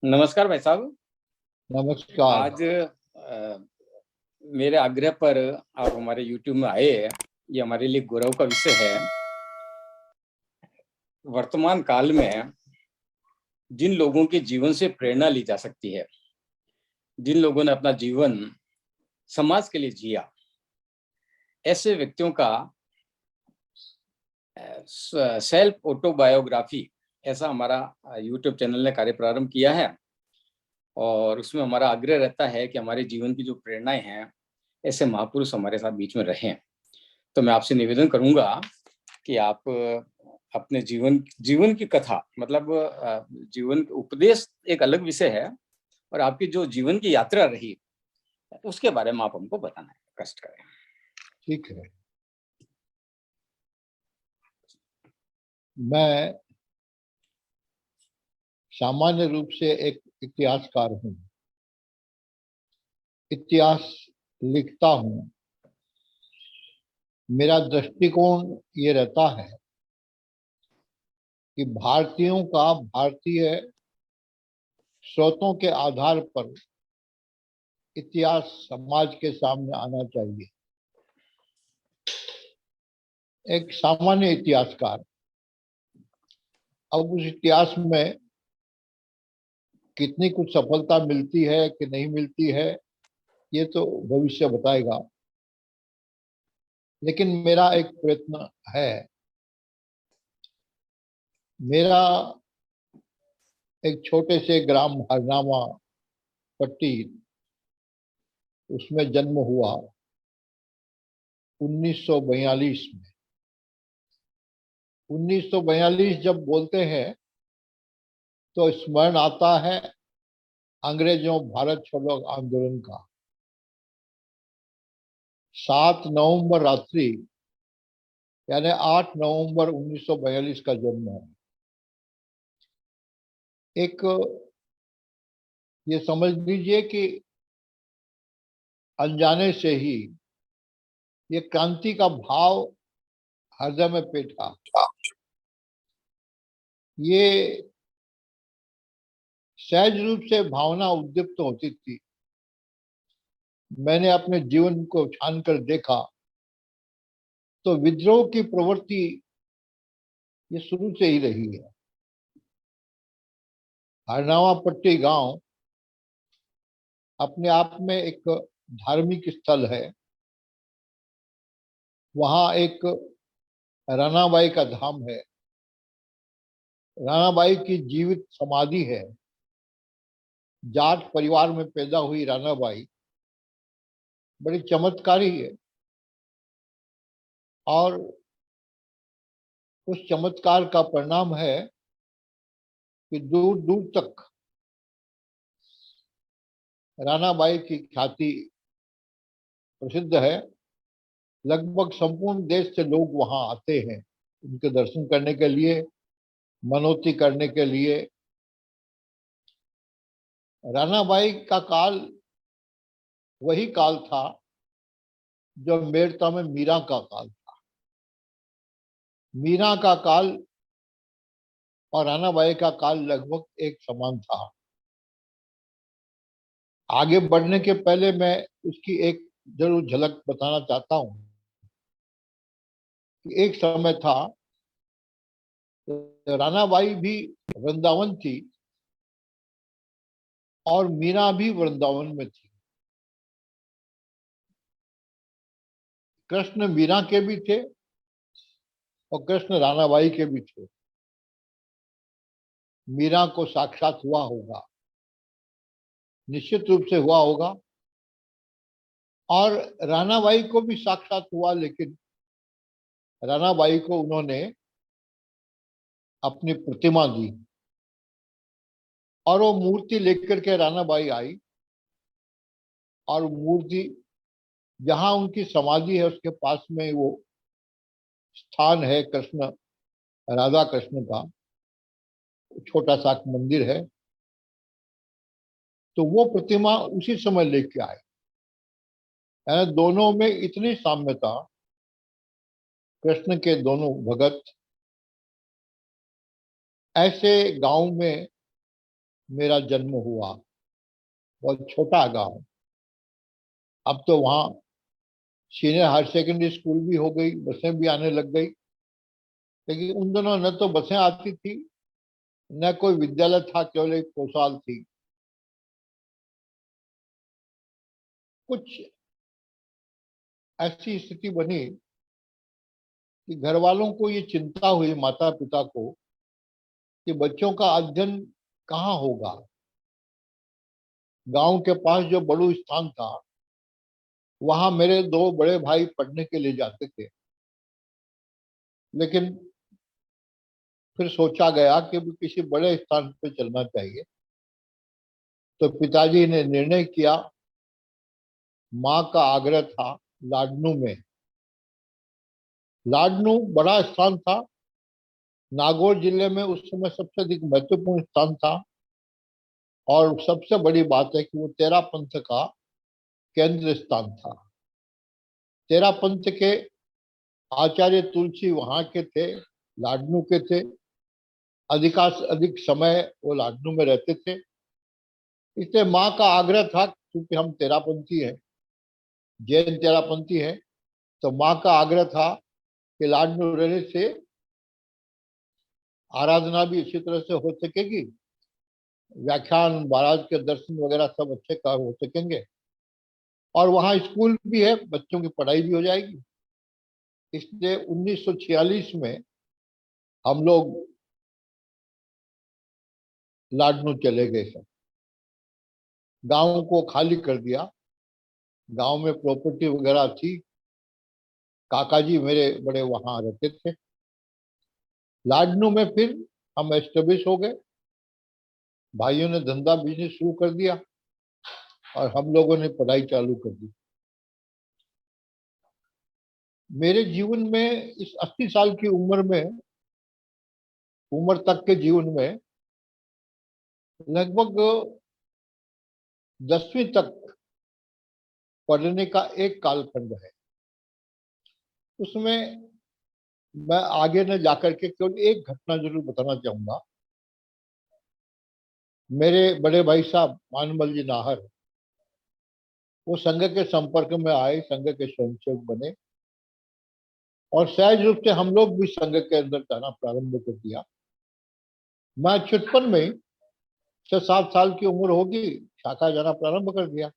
नमस्कार भाई साहब। नमस्कार। आज मेरे आग्रह पर आप हमारे YouTube में आए हैं। ये हमारे लिए गौरव का विषय है। वर्तमान काल में जिन लोगों के जीवन से प्रेरणा ली जा सकती है, जिन लोगों ने अपना जीवन समाज के लिए जिया, ऐसे व्यक्तियों का सेल्फ ऑटोबायोग्राफी, ऐसा हमारा YouTube चैनल ने कार्य प्रारंभ किया है। और उसमें हमारा आग्रह रहता है कि हमारे जीवन की जो प्रेरणाएं हैं, ऐसे महापुरुष हमारे साथ बीच में रहें। तो मैं आपसे निवेदन करूंगा कि आप अपने जीवन जीवन की कथा, मतलब जीवन उपदेश एक अलग विषय है, और आपकी जो जीवन की यात्रा रही उसके बारे में आप हमको बताना है, कष्ट करें। ठीक है। मैं सामान्य रूप से एक इतिहासकार हूँ। इतिहास लिखता हूँ। मेरा दृष्टिकोण ये रहता है कि भारतीयों का भारतीय स्रोतों के आधार पर इतिहास समाज के सामने आना चाहिए। एक सामान्य इतिहासकार अब उस इतिहास में कितनी कुछ सफलता मिलती है कि नहीं मिलती है, ये तो भविष्य बताएगा। लेकिन मेरा एक प्रयत्न है। मेरा एक छोटे से ग्राम हरनामा पट्टी, उसमें जन्म हुआ 1942 में। 1942 जब बोलते हैं तो स्मरण आता है अंग्रेजों भारत छोड़ो आंदोलन का। 7 नवंबर रात्रि, यानी 8 नवंबर 1942 का जन्म है। एक ये समझ लीजिए कि अनजाने से ही ये क्रांति का भाव हृदय में पेटा। ये सहज रूप से भावना उद्दीप्त होती थी। मैंने अपने जीवन को छान कर देखा तो विद्रोह की प्रवृत्ति ये शुरू से ही रही है। हरनावा पट्टी गांव अपने आप में एक धार्मिक स्थल है। वहां एक रानाबाई का धाम है। रानाबाई की जीवित समाधि है। जाट परिवार में पैदा हुई रानाबाई बड़ी चमत्कारी है, और उस चमत्कार का परिणाम है कि दूर दूर तक रानाबाई की ख्याति प्रसिद्ध है। लगभग संपूर्ण देश से लोग वहां आते हैं उनके दर्शन करने के लिए, मनोती करने के लिए। रानाबाई का काल वही काल था जो मेड़ता में मीरा का काल था। मीरा का काल और रानाबाई का काल लगभग एक समान था। आगे बढ़ने के पहले मैं उसकी एक जरूर झलक बताना चाहता हूं कि एक समय था, रानाबाई भी वृंदावन थी और मीरा भी वृंदावन में थी। कृष्ण मीरा के भी थे और कृष्ण रानाबाई के भी थे। मीरा को साक्षात हुआ होगा, निश्चित रूप से हुआ होगा, और रानाबाई को भी साक्षात हुआ। लेकिन रानाबाई को उन्होंने अपनी प्रतिमा दी और वो मूर्ति लेकर के रानाबाई आई, और मूर्ति जहां उनकी समाधि है उसके पास में वो स्थान है कृष्ण राधा कृष्ण का, छोटा सा मंदिर है। तो वो प्रतिमा उसी समय लेके आए। यानी दोनों में इतनी साम्यता, कृष्ण के दोनों भगत। ऐसे गांव में मेरा जन्म हुआ। बहुत छोटा गांव। अब तो वहाँ सीनियर हायर सेकेंडरी स्कूल भी हो गई, बसें भी आने लग गई। लेकिन उन दिनों न तो बसें आती थी, न कोई विद्यालय था, केवल एक पोशाल थी। कुछ ऐसी स्थिति बनी कि घर वालों को ये चिंता हुई, माता पिता को, कि बच्चों का अध्ययन कहाँ होगा। गांव के पास जो बड़ू स्थान था, वहां मेरे दो बड़े भाई पढ़ने के लिए जाते थे। लेकिन फिर सोचा गया कि भी किसी बड़े स्थान पे चलना चाहिए। तो पिताजी ने निर्णय किया, माँ का आग्रह था, लाडनू में। लाडनू बड़ा स्थान था, नागौर जिले में उस समय सबसे अधिक महत्वपूर्ण स्थान था। और सबसे बड़ी बात है कि वो तेरा पंथ का केंद्र स्थान था। तेरा पंथ के आचार्य तुलसी वहां के थे, लाडनू के थे। अधिकांश अधिक समय वो लाडनू में रहते थे। इसलिए माँ का आग्रह था, क्योंकि हम तेरापंथी हैं, जैन तेरापंथी हैं, तो माँ का आग्रह था कि लाडनू रहने से आराधना भी अच्छी तरह से हो सकेगी, व्याख्यान महाराज के दर्शन वगैरह सब अच्छे का हो सकेंगे, और वहाँ स्कूल भी है, बच्चों की पढ़ाई भी हो जाएगी। इसलिए 1946 में हम लोग लाडनू चले गए सब। गांव को खाली कर दिया। गांव में प्रॉपर्टी वगैरह थी। काका जी मेरे बड़े वहां रहते थे। लाडनू में फिर हम एस्टेब्लिश हो गए। भाइयों ने धंधा बिजनेस शुरू कर दिया और हम लोगों ने पढ़ाई चालू कर दी। मेरे जीवन में इस 80 साल की उम्र तक के जीवन में लगभग 10वीं तक पढ़ने का एक कालखंड है। उसमें मैं आगे न जाकर के केवल एक घटना जरूर बताना चाहूंगा। मेरे बड़े भाई साहब मानमल जी नाहर, वो संघ के संपर्क में आए, संघ के स्वयंसेवक बने, और सहज रूप से हम लोग भी संघ के अंदर जाना प्रारंभ कर दिया। मैं छुटपन में 6-7 साल की उम्र होगी, शाखा जाना प्रारंभ कर दिया।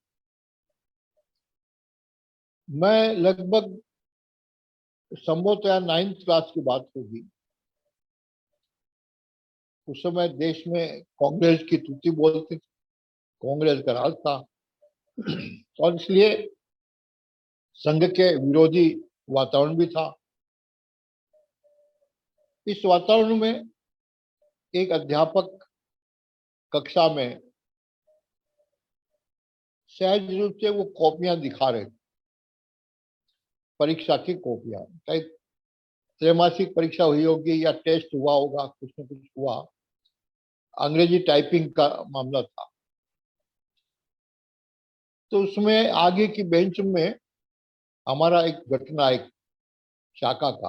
मैं लगभग संभवतः 9th क्लास की बात होगी। उस समय देश में कांग्रेस की तूती बोलती थी, कांग्रेस का राज था, और इसलिए संघ के विरोधी वातावरण भी था। इस वातावरण में एक अध्यापक कक्षा में सहज रूप से वो कॉपियां दिखा रहे थे, परीक्षा की कॉपियां। शायद त्रैमासिक परीक्षा हुई होगी या टेस्ट हुआ होगा, कुछ न कुछ हुआ। अंग्रेजी टाइपिंग का मामला था। तो उसमें आगे की बेंच में हमारा एक घटना, एक शाखा का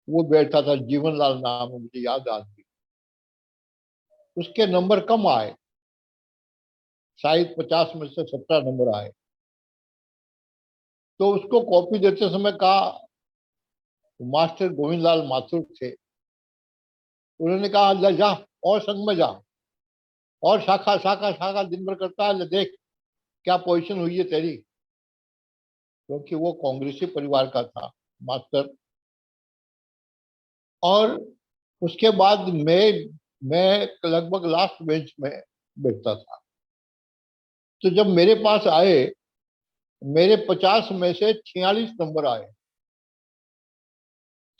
वो बैठा था, जीवनलाल नाम है, मुझे याद आज भी। उसके नंबर कम आए, शायद 50 में से 17 नंबर आए। तो उसको कॉपी देते समय कहा, मास्टर गोविंद लाल माथुर थे, उन्होंने कहा, ले जा और संघ में जा, और शाखा शाखा शाखा दिन भर करता है, ले देख क्या पोजीशन हुई है तेरी। क्योंकि वो कांग्रेसी परिवार का था मास्टर। और उसके बाद मैं लगभग लास्ट बेंच में बैठता था। तो जब मेरे पास आए, मेरे 50 में से 46 नंबर आए,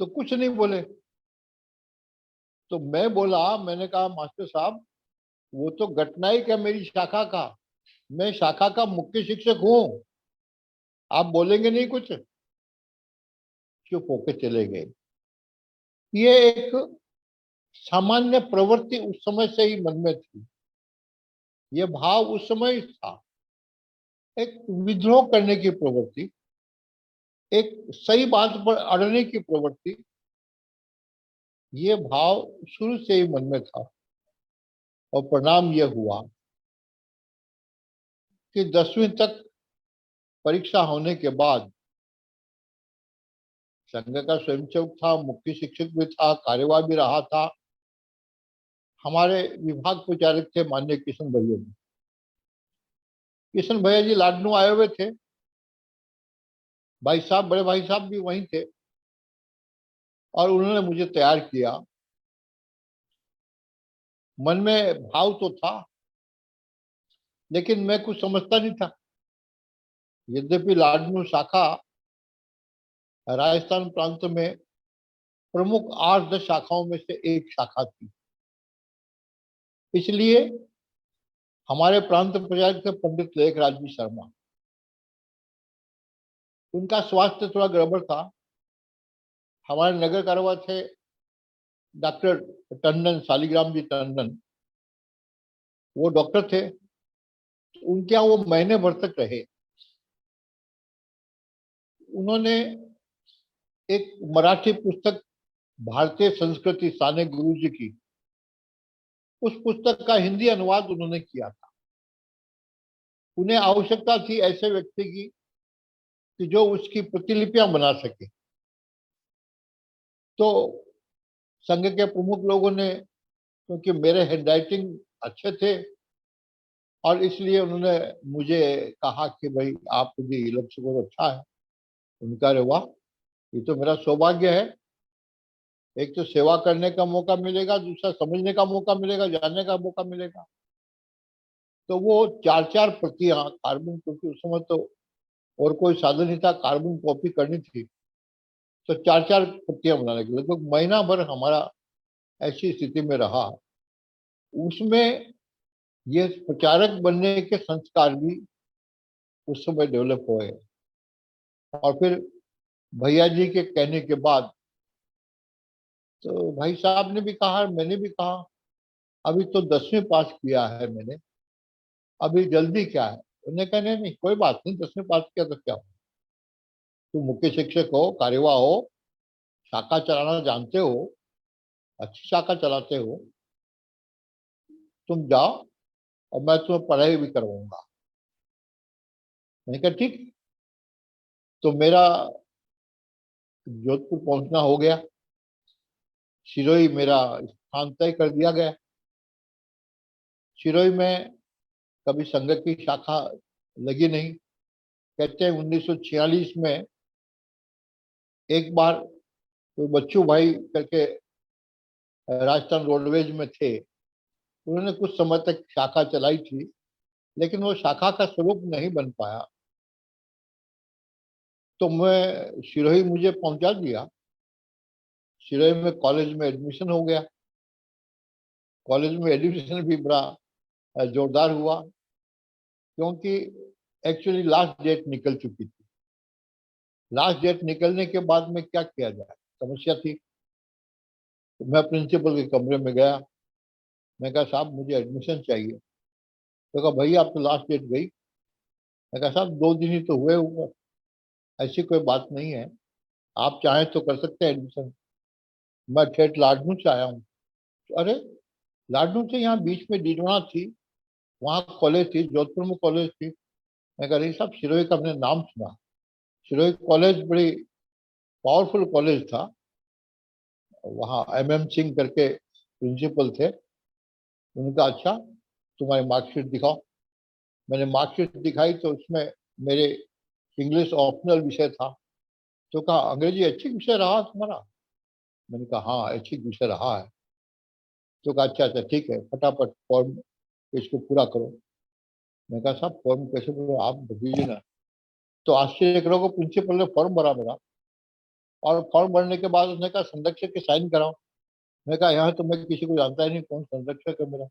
तो कुछ नहीं बोले। तो मैं बोला, मैंने कहा, मास्टर साहब, वो तो घटनायक है मेरी शाखा का, मैं शाखा का मुख्य शिक्षक हूँ, आप बोलेंगे नहीं कुछ। चुप होके चले गए। ये एक सामान्य प्रवृत्ति उस समय से ही मन में थी। ये भाव उस समय ही था, एक विद्रोह करने की प्रवृत्ति, एक सही बात पर अड़ने की प्रवृत्ति। ये भाव शुरू से ही मन में था। और परिणाम यह हुआ कि 10वीं तक परीक्षा होने के बाद संघ का स्वयंसेवक था, मुख्य शिक्षक भी था, कार्यवाह भी रहा था। हमारे विभाग प्रचारक थे माननीय किशन भैया जी। किशन भैया जी लाडनू आए हुए थे, भाई साहब, बड़े भाई साहब भी वहीं थे, और उन्होंने मुझे तैयार किया। मन में भाव तो था, लेकिन मैं कुछ समझता नहीं था। यद्यपि लाडनू शाखा राजस्थान प्रांत में प्रमुख 8-10 शाखाओं में से एक शाखा थी, इसलिए हमारे प्रांत प्रचारक थे पंडित लेखराज जी शर्मा। उनका स्वास्थ्य थोड़ा गड़बड़ था। हमारे नगर कारवा थे डॉक्टर टंडन, शालिग्राम जी टंडन, वो डॉक्टर थे। उनके यहाँ वो महीने भर तक रहे। उन्होंने एक मराठी पुस्तक भारतीय संस्कृति साने गुरु जी की, उस पुस्तक का हिंदी अनुवाद उन्होंने किया था। उन्हें आवश्यकता थी ऐसे व्यक्ति की कि जो उसकी प्रतिलिपियां बना सके। तो संघ के प्रमुख लोगों ने, क्योंकि मेरे हैंडराइटिंग अच्छे थे, और इसलिए उन्होंने मुझे कहा कि भाई आप जी लक्ष्य बहुत अच्छा है। उनका अरे वाह, ये तो मेरा सौभाग्य है। एक तो सेवा करने का मौका मिलेगा, दूसरा समझने का मौका मिलेगा, जानने का मौका मिलेगा। तो वो 4-4 प्रतियां कार्बन, क्योंकि उस समय तो और कोई साधन नहीं था, कार्बन कॉपी करनी थी, तो 4-4 प्रतियां बनाने के लिए लगभग महीना भर हमारा ऐसी स्थिति में रहा। उसमें ये प्रचारक बनने के संस्कार भी उस समय डेवलप हुए। और फिर भैया जी के कहने के बाद तो भाई साहब ने भी कहा, मैंने भी कहा, अभी तो 10वीं पास किया है मैंने, अभी जल्दी क्या है। उन्होंने कहा नहीं नहीं, कोई बात नहीं, 10वीं पास किया तो क्या, तुम मुख्य शिक्षक हो, कार्यवाह हो, शाखा चलाना जानते हो, अच्छी शाखा चलाते हो, तुम जाओ और मैं तुम्हें पढ़ाई भी करवाऊंगा। मैंने कहा ठीक। तो मेरा जोधपुर पहुंचना हो गया, सिरोही मेरा स्थान तय कर दिया गया। सिरोही में कभी संघ की शाखा लगी नहीं। कहते हैं 1946 में एक बार कोई बच्चू भाई करके राजस्थान रोडवेज में थे, उन्होंने कुछ समय तक शाखा चलाई थी, लेकिन वो शाखा का स्वरूप नहीं बन पाया। तो मैं सिरोही मुझे पहुंचा दिया। सिरोही में कॉलेज में एडमिशन हो गया। कॉलेज में एडमिशन भी बड़ा जोरदार हुआ, क्योंकि एक्चुअली लास्ट डेट निकल चुकी थी। लास्ट डेट निकलने के बाद में क्या किया जाए, समस्या थी। तो मैं प्रिंसिपल के कमरे में गया। मैं कहा साहब मुझे एडमिशन चाहिए। तो कहा भैया अब तो लास्ट डेट गई। मैं कहा साहब 2 दिन ही तो हुए ऊपर, ऐसी कोई बात नहीं है, आप चाहें तो कर सकते हैं एडमिशन। मैं ठेठ लाडनू से आया हूँ। तो अरे, लाडनू से यहाँ बीच में डीडवाना थी, वहाँ कॉलेज थी, जोधपुर में कॉलेज थी। मैं कह रही साहब सिरोही का हमने नाम सुना, सिरोही कॉलेज बड़ी पावरफुल कॉलेज था। वहाँ MM सिंह करके प्रिंसिपल थे। उनका अच्छा, तुम्हारी मार्कशीट दिखाओ। मैंने मार्कशीट दिखाई तो उसमें मेरे इंग्लिश ऑप्शनल विषय था। तो कहा अंग्रेजी ऐच्छिक विषय रहा तुम्हारा। मैंने कहा हाँ ऐच्छिक विषय रहा है। तो कहा अच्छा अच्छा ठीक है, फटाफट फॉर्म इसको पूरा करो। मैं कहा साहब फॉर्म कैसे करो, आप दीजिए ना। तो आश्चर्य करोगे, प्रिंसिपल ने फॉर्म भरा मेरा, और फॉर्म भरने के बाद उसने कहा संरक्षक के साइन कराओ। मैं कहा यहाँ तो मैं किसी को जानता ही नहीं, कौन संरक्षक है मेरा,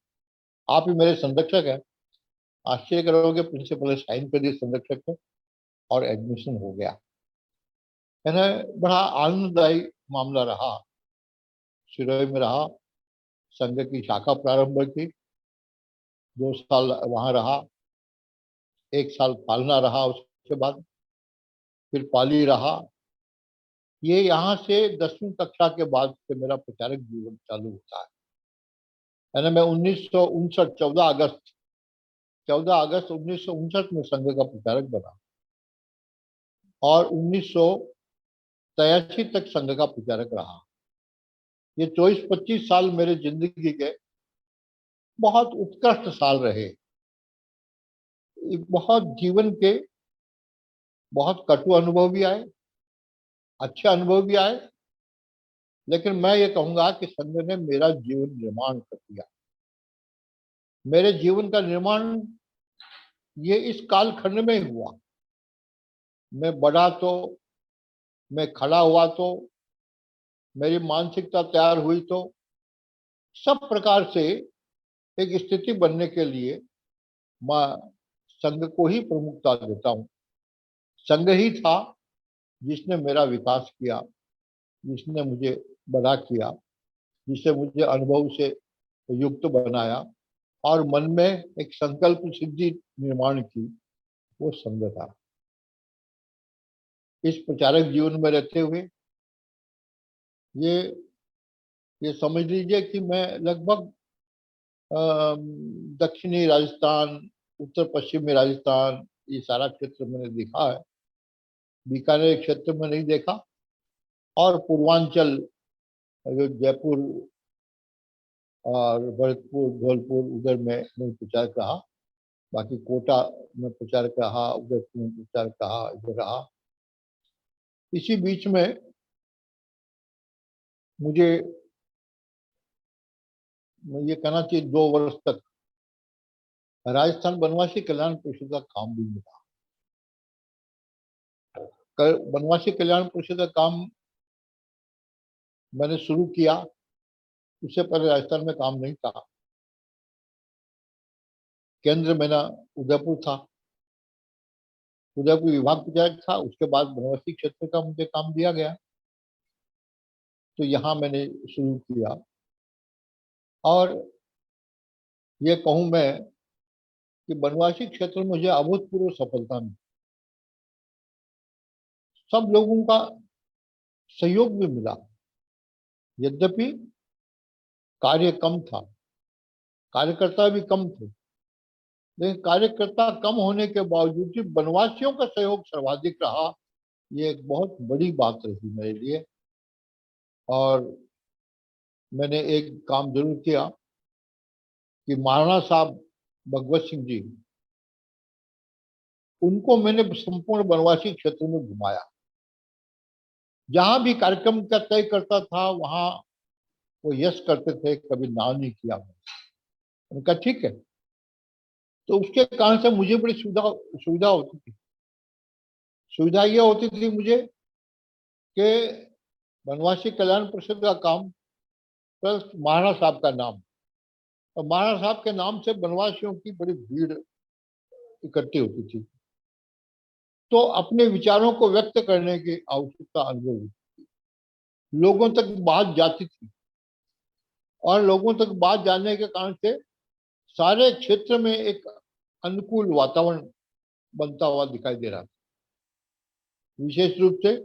आप ही मेरे संरक्षक है। आश्चर्य करोगे, प्रिंसिपल ने साइन कर दिए संरक्षक के, और एडमिशन हो गया। मैंने बड़ा आनंददायी मामला रहा। सिरोही में रहा, संघ की शाखा प्रारंभ की, 2 साल वहां रहा, 1 साल पालना रहा, उसके बाद फिर पाली रहा। ये यहाँ से 10वीं कक्षा के बाद से मेरा प्रचारक जीवन चालू होता है। यानी मैं 1959 14 अगस्त 1959 में संघ का प्रचारक बना और 1983 तक संघ का प्रचारक रहा। ये 24-25 साल मेरे जिंदगी के बहुत उत्कृष्ट साल रहे। बहुत जीवन के बहुत कटु अनुभव भी आए, अच्छे अनुभव भी आए, लेकिन मैं ये कहूंगा कि संघ ने मेरा जीवन निर्माण कर दिया। मेरे जीवन का निर्माण ये इस कालखंड में ही हुआ। मैं बढ़ा तो, मैं खड़ा हुआ तो, मेरी मानसिकता तैयार हुई तो, सब प्रकार से एक स्थिति बनने के लिए मैं संघ को ही प्रमुखता देता हूँ। संघ ही था जिसने मेरा विकास किया, जिसने मुझे बड़ा किया, जिसने मुझे अनुभव से युक्त बनाया और मन में एक संकल्प सिद्धि निर्माण की, वो संघ था। इस प्रचारक जीवन में रहते हुए ये ये समझ लीजिए कि मैं लगभग दक्षिणी राजस्थान, उत्तर पश्चिमी राजस्थान, ये सारा क्षेत्र मैंने देखा है। बीकानेर क्षेत्र में नहीं देखा, और पूर्वांचल जो जयपुर और भरतपुर, धौलपुर, उधर में प्रचारक रहा। बाकी कोटा में प्रचारक रहा, उदयपुर में प्रचारक रहा, इधर रहा। इसी बीच में मुझे ये कहना चाहिए 2 वर्ष तक राजस्थान वनवासी कल्याण परिषद का काम भी मिला। वनवासी कल्याण परिषद का काम मैंने शुरू किया, उससे पहले राजस्थान में काम नहीं था। केंद्र मेरा उदयपुर था, उदयपुर विभाग प्रचारक था। उसके बाद वनवासी क्षेत्र का मुझे काम दिया गया, तो यहाँ मैंने शुरू किया। और ये कहूँ मैं कि वनवासी क्षेत्र में मुझे अभूतपूर्व सफलता मिली। सब लोगों का सहयोग भी मिला। यद्यपि कार्य कम था, कार्यकर्ता भी कम थे, लेकिन कार्यकर्ता कम होने के बावजूद भी वनवासियों का सहयोग सर्वाधिक रहा। ये एक बहुत बड़ी बात रही मेरे लिए। और मैंने एक काम जरूर किया कि महाराणा साहब भगवत सिंह जी, उनको मैंने संपूर्ण वनवासी क्षेत्र में घुमाया। जहां भी कार्यक्रम का तय करता था वहां वो यस करते थे, कभी ना नहीं किया। उनका ठीक है। तो उसके कारण से मुझे बड़ी सुविधा सुविधा होती थी। सुविधा ये होती थी मुझे कि वनवासी कल्याण परिषद का काम प्लस महाराणा साहब का नाम, और महाराणा साहब के नाम से वनवासियों की बड़ी भीड़ इकट्ठी होती थी। तो अपने विचारों को व्यक्त करने की आवश्यकता अनुभव हुई, लोगों तक बात जाती थी, और लोगों तक बात जाने के कारण से सारे क्षेत्र में एक अनुकूल वातावरण बनता हुआ दिखाई दे रहा था। विशेष रूप से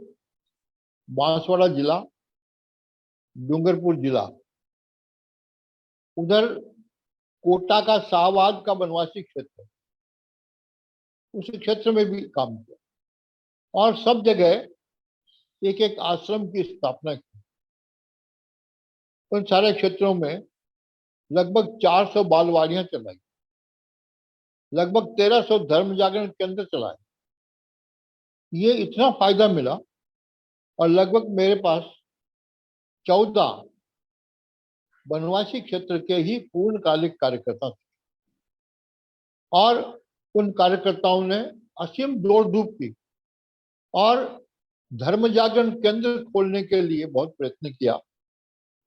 बांसवाड़ा जिला, डूंगरपुर जिला, उधर कोटा का शाहबाद का वनवासी क्षेत्र, उस क्षेत्र में भी काम किया, और सब जगह एक एक आश्रम की स्थापना की। उन सारे क्षेत्रों में लगभग 400 बालवाड़ियां चलाई, लगभग 1300 धर्म जागरण केंद्र चलाए। ये इतना फायदा मिला, और लगभग मेरे पास 14 वनवासी क्षेत्र के ही पूर्णकालिक कार्यकर्ता थे, और उन कार्यकर्ताओं ने असीम दौड़ धूप की और धर्म जागरण केंद्र खोलने के लिए बहुत प्रयत्न किया।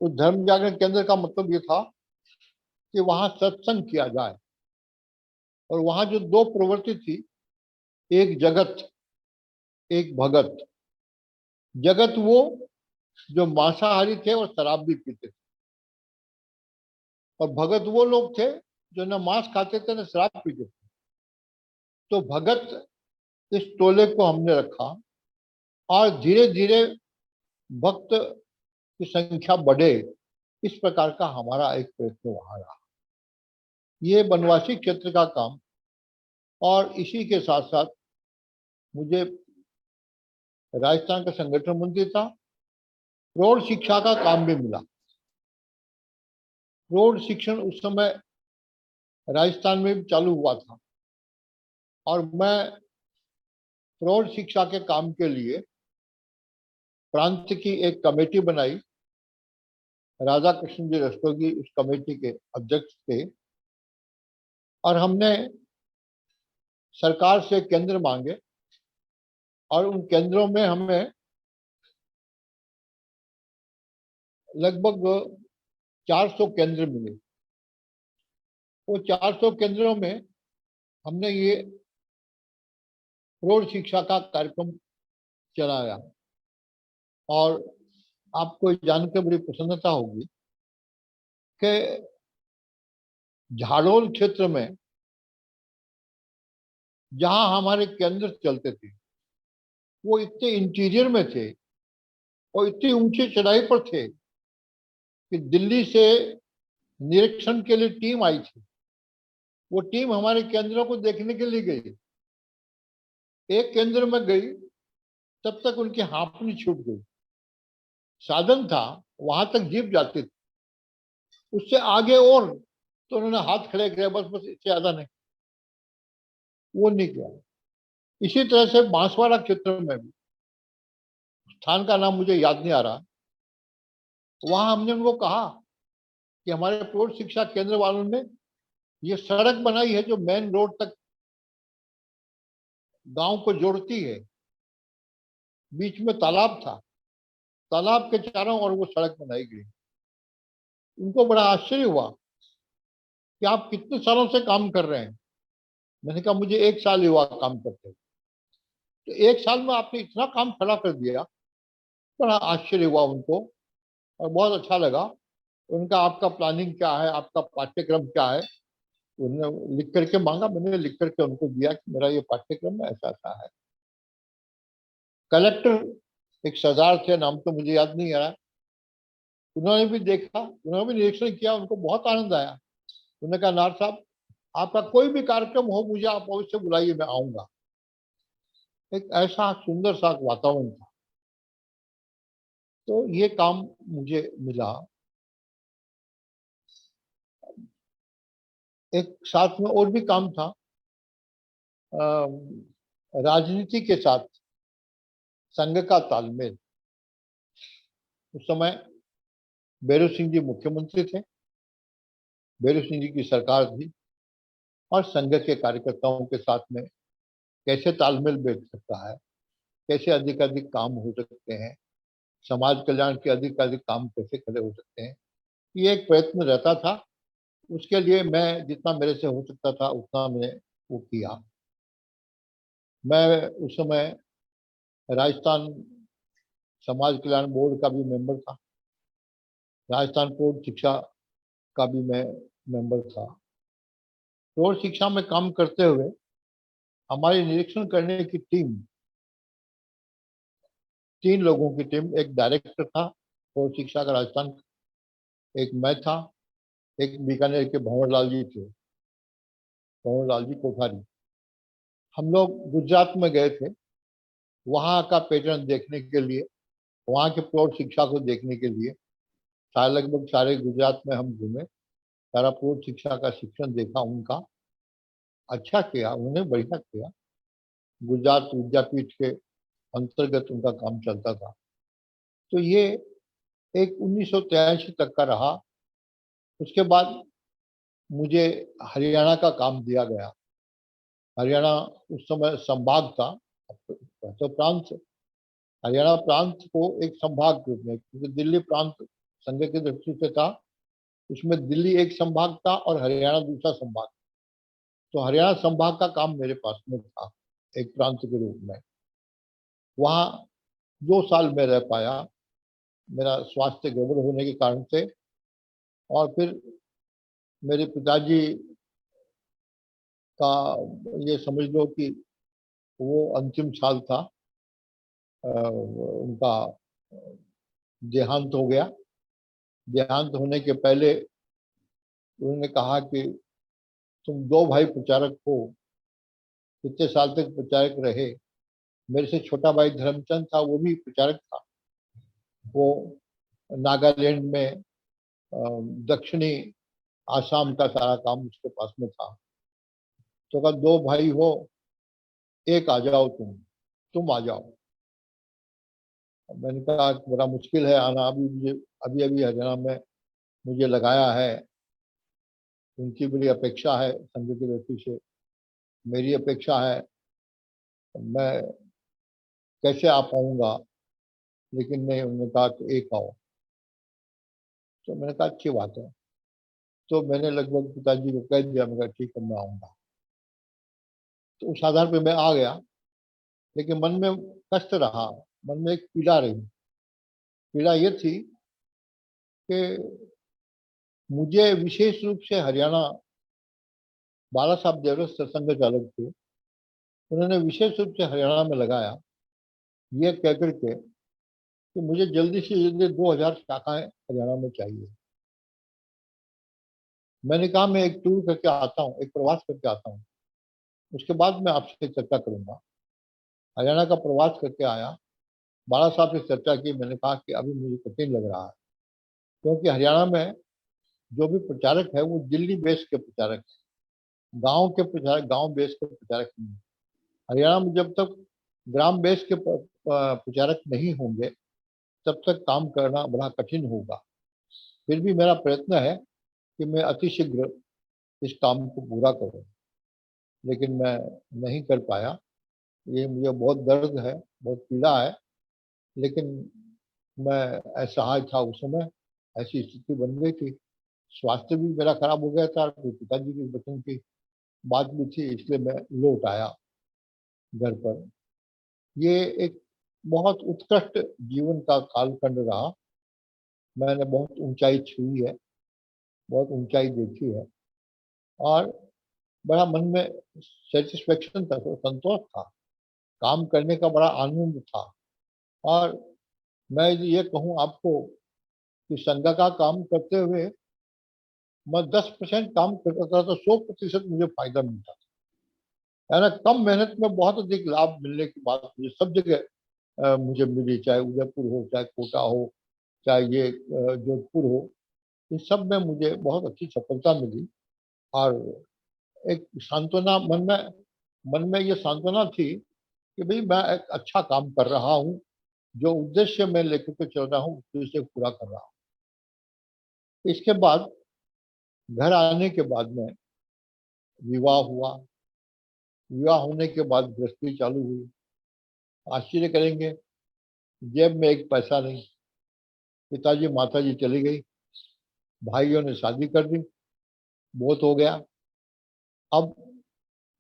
उस धर्म जागरण केंद्र का मतलब ये था कि वहां सत्संग किया जाए, और वहां जो 2 प्रवृत्ति थी, एक जगत, एक भगत। जगत वो जो मांसाहारी थे और शराब भी पीते थे, और भगत वो लोग थे जो न मांस खाते थे न शराब पीते थे। तो भगत इस टोले को हमने रखा, और धीरे धीरे भक्त की संख्या बढ़े, इस प्रकार का हमारा एक प्रयत्न वहां रहा। ये बनवासी क्षेत्र का काम, और इसी के साथ साथ मुझे राजस्थान का संगठन मंत्री था, प्रौढ़ शिक्षा का काम भी मिला। प्रौढ़ शिक्षण उस समय राजस्थान में भी चालू हुआ था, और मैं प्रौढ़ शिक्षा के काम के लिए प्रांत की एक कमेटी बनाई। राधा कृष्ण जी रस्तोगी उस कमेटी के अध्यक्ष थे, और हमने सरकार से केंद्र मांगे, और उन केंद्रों में हमें लगभग 400 केंद्र मिले। वो 400 केंद्रों में हमने ये प्रौढ़ शिक्षा का कार्यक्रम चलाया। और आपको जानकर बड़ी प्रसन्नता होगी कि झाड़ोल क्षेत्र में जहां हमारे केंद्र चलते थे, वो इतने इंटीरियर में थे और इतनी ऊंची चढ़ाई पर थे कि दिल्ली से निरीक्षण के लिए टीम आई थी। वो टीम हमारे केंद्रों को देखने के लिए गई। एक केंद्र में गई, तब तक उनकी हाँफनी छूट गई। साधन था, वहां तक जीप जाती थी, उससे आगे और तो उन्होंने हाथ खड़े किए, बस बस, इससे ज्यादा नहीं। वो नहीं किया। इसी तरह से बांसवाड़ा क्षेत्र में भी, स्थान का नाम मुझे याद नहीं आ रहा, वहां हमने उनको कहा कि हमारे प्रौढ़ शिक्षा केंद्र वालों ने ये सड़क बनाई है जो मेन रोड तक गांव को जोड़ती है। बीच में तालाब था, तालाब के चारों ओर वो सड़क बनाई गई। उनको बड़ा आश्चर्य हुआ कि आप कितने सालों से काम कर रहे हैं। मैंने कहा मुझे 1 साल ही हुआ काम करते हुए। तो 1 साल में आपने इतना काम खड़ा कर दिया। बड़ा आश्चर्य हुआ उनको, और बहुत अच्छा लगा। उनका आपका प्लानिंग क्या है, आपका पाठ्यक्रम क्या है, उन्होंने लिख करके मांगा। मैंने लिख करके उनको दिया कि मेरा ये पाठ्यक्रम है, ऐसा ऐसा है। कलेक्टर एक सरदार थे, नाम तो मुझे याद नहीं आ रहा, उन्होंने भी देखा, उन्होंने भी निरीक्षण किया, उनको बहुत आनंद आया। उन्होंने कहा नार साहब, आपका कोई भी कार्यक्रम हो, मुझे आप अवश्य बुलाइए, मैं आऊंगा। एक ऐसा सुंदर सा वातावरण था। तो ये काम मुझे मिला। एक साथ में और भी काम था, राजनीति के साथ संघ का तालमेल। उस समय भैरव सिंह जी मुख्यमंत्री थे, भैरव सिंह जी की सरकार थी, और संघ के कार्यकर्ताओं के साथ में कैसे तालमेल बैठ सकता है, कैसे अधिक अधिक काम हो सकते हैं, समाज कल्याण के अधिक अधिक काम कैसे खड़े हो सकते हैं, ये एक प्रयत्न रहता था। उसके लिए मैं जितना मेरे से हो सकता था उतना मैंने वो किया। मैं उस समय राजस्थान समाज कल्याण बोर्ड का भी मेंबर था, राजस्थान प्रौढ़ शिक्षा का भी मैं मेंबर था। प्रौढ़ शिक्षा में काम करते हुए हमारी निरीक्षण करने की टीम, 3 लोगों की टीम, एक डायरेक्टर था प्रौढ़ शिक्षा का राजस्थान, एक मैं था, एक बीकानेर के भंवर लाल जी थे, भंवर लाल जी कोठारी। हम लोग गुजरात में गए थे, वहाँ का पैटर्न देखने के लिए, वहाँ के प्रौढ़ शिक्षा को देखने के लिए। सारे लगभग सारे गुजरात में हम घूमे, सारा प्रौढ़ शिक्षा का शिक्षण देखा उनका। अच्छा किया, उन्होंने बढ़िया किया। गुजरात विद्यापीठ के अंतर्गत उनका काम चलता था। तो ये एक 1983 तक का रहा। उसके बाद मुझे हरियाणा का काम दिया गया। हरियाणा उस समय संभाग था, तो प्रांत, हरियाणा प्रांत को एक संभाग के रूप में, क्योंकि दिल्ली प्रांत संघ की दृष्टि से था, उसमें दिल्ली एक संभाग था और हरियाणा दूसरा संभाग। तो हरियाणा संभाग का काम मेरे पास में था एक प्रांत के रूप में। वहाँ 2 साल में रह पाया, मेरा स्वास्थ्य गड़बड़ होने के कारण से। और फिर मेरे पिताजी का, ये समझ लो कि वो अंतिम साल था, उनका देहांत हो गया। देहांत होने के पहले उन्होंने कहा कि तुम दो भाई प्रचारक हो, कितने साल तक प्रचारक रहे। मेरे से छोटा भाई धर्मचंद था, वो भी प्रचारक था। वो नागालैंड में दक्षिणी आसाम का सारा काम उसके पास में था। तो कहा दो भाई हो, एक आ जाओ, तुम आ जाओ। मैंने कहा बड़ा मुश्किल है आना, अभी अभी हरियाणा में मुझे लगाया है। उनकी बड़ी अपेक्षा है संघ के व्यक्ति से, मेरी अपेक्षा है, मैं कैसे आ पाऊंगा। लेकिन नहीं, उन्होंने कहा कि एक आओ। तो मैंने कहा अच्छी बात है। तो मैंने लगभग पिताजी को कह दिया, मैं कहा ठीक है मैं आऊंगा। तो उस आधार पे मैं आ गया। लेकिन मन में कष्ट रहा, मन में एक पीड़ा रही। पीड़ा ये थी कि मुझे विशेष रूप से हरियाणा, बाला साहब देवरस सत्संग चालक थे, उन्होंने विशेष रूप से हरियाणा में लगाया, ये कहकर के कि मुझे जल्दी से जल्दी 2000 शाखाएं हरियाणा में चाहिए। मैंने कहा मैं एक टूर करके आता हूँ, एक प्रवास करके आता हूँ, उसके बाद मैं आपसे चर्चा करूंगा। हरियाणा का प्रवास करके आया, बाला साहब से चर्चा की। मैंने कहा कि अभी मुझे कठिन लग रहा है, क्योंकि हरियाणा में जो भी प्रचारक है वो दिल्ली बेस के प्रचारक है, गांव के प्रचारक, गांव बेस के प्रचारक नहीं है। हरियाणा में जब तक ग्राम बेस के प्रचारक नहीं होंगे तब तक काम करना बड़ा कठिन होगा। फिर भी मेरा प्रयत्न है कि मैं अतिशीघ्र इस काम को पूरा करूं, लेकिन मैं नहीं कर पाया। ये मुझे बहुत दर्द है, बहुत पीड़ा है। लेकिन मैं असहाय था उस समय, ऐसी स्थिति बन गई थी। स्वास्थ्य भी मेरा खराब हो गया था, तो पिताजी के वचन की बात भी थी, इसलिए मैं लौट आया घर पर। ये एक बहुत उत्कृष्ट जीवन का कालखंड रहा। मैंने बहुत ऊंचाई छुई है, बहुत ऊंचाई देखी है, और बड़ा मन में सेटिस्फेक्शन था, तो संतोष था, काम करने का बड़ा आनंद था। और मैं ये कहूँ आपको कि संघ का काम करते हुए मैं 10% काम करता था तो 100% मुझे फायदा मिलता था। है ना, कम मेहनत में बहुत अधिक लाभ मिलने की बात मुझे सब जगह मुझे मिली, चाहे उदयपुर हो, चाहे कोटा हो, चाहे ये जोधपुर हो। इस सब में मुझे बहुत अच्छी सफलता मिली। और एक सांत्वना मन में ये सांत्वना थी कि भाई मैं एक अच्छा काम कर रहा हूँ, जो उद्देश्य मैं लेकर के चल रहा हूँ उद्देश्य पूरा कर रहा हूँ। इसके बाद घर आने के बाद में विवाह हुआ। विवाह होने के बाद गृहस्थी चालू हुई। आश्चर्य करेंगे, जेब में एक पैसा नहीं। पिताजी माताजी चली गई, भाइयों ने शादी कर दी, बहुत हो गया। अब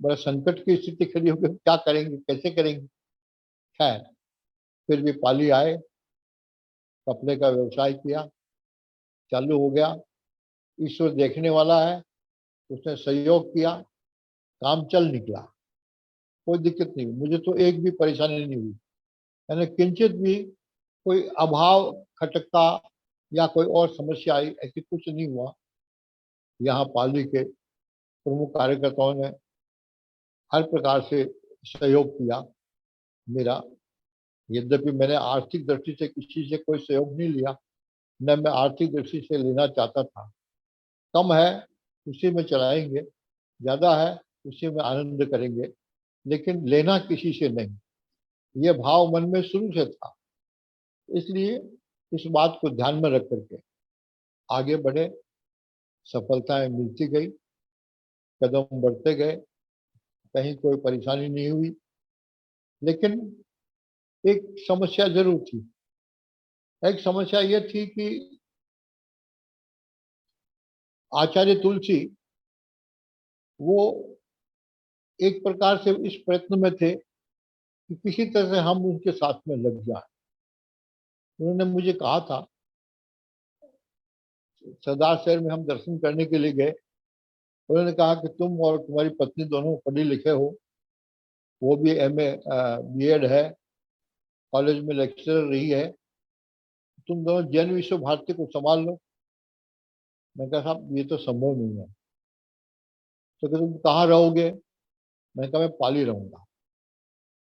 बड़ा संकट की स्थिति खड़ी हो गई, क्या करेंगे, कैसे करेंगे। खैर, फिर भी पाली आए, कपड़े का व्यवसाय किया, चालू हो गया। ईश्वर देखने वाला है, उसने सहयोग किया, काम चल निकला, कोई दिक्कत नहीं हुई। मुझे तो एक भी परेशानी नहीं हुई, यानी किंचित भी कोई अभाव खटकता या कोई और समस्या आई, ऐसी कुछ नहीं हुआ। यहाँ पाली के प्रमुख कार्यकर्ताओं ने हर प्रकार से सहयोग किया मेरा। यद्यपि मैंने आर्थिक दृष्टि से किसी से कोई सहयोग नहीं लिया, न मैं आर्थिक दृष्टि से लेना चाहता था। कम है उसी में चलाएंगे, ज्यादा है उसी में आनंद करेंगे, लेकिन लेना किसी से नहीं, ये भाव मन में शुरू से था। इसलिए इस बात को ध्यान में रख करके आगे बढ़े, सफलताएं मिलती गई, कदम बढ़ते गए, कहीं कोई परेशानी नहीं हुई। लेकिन एक समस्या जरूर थी। एक समस्या ये थी कि आचार्य तुलसी वो एक प्रकार से इस प्रयत्न में थे कि किसी तरह से हम उनके साथ में लग जाए। उन्होंने मुझे कहा था, सरदार शहर में हम दर्शन करने के लिए गए, उन्होंने कहा कि तुम और तुम्हारी पत्नी दोनों पढ़े लिखे हो, वो भी एमए बीएड है, कॉलेज में लेक्चरर रही है, तुम दोनों जैन विश्व भारती को संभाल लो, मैं कहा साहब ये तो संभव नहीं है। तो कहते तुम कहाँ रहोगे? मैं कहा मैं पाली रहूंगा।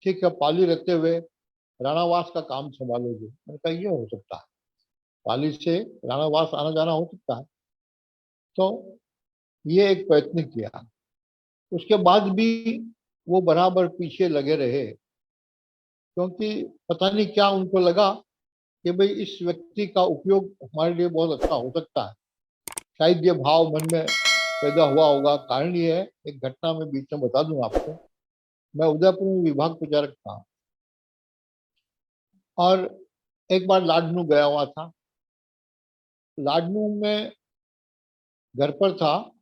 ठीक है, पाली रहते हुए राणावास का काम संभालोगे? मैंने कहा ये हो सकता है, पाली से राणावास आना जाना हो सकता है। तो ये एक प्रयत्न किया। उसके बाद भी वो बराबर पीछे लगे रहे, क्योंकि पता नहीं क्या उनको लगा कि भाई इस व्यक्ति का उपयोग हमारे लिए बहुत अच्छा हो सकता है। शायद ये भाव मन में पैदा हुआ होगा। कारण ये है, एक घटना में बीच में बता दूं आपको। मैं उदयपुर में विभाग प्रचारक था, और एक बार लाडनू गया हुआ था। लाडनू में घर पर था,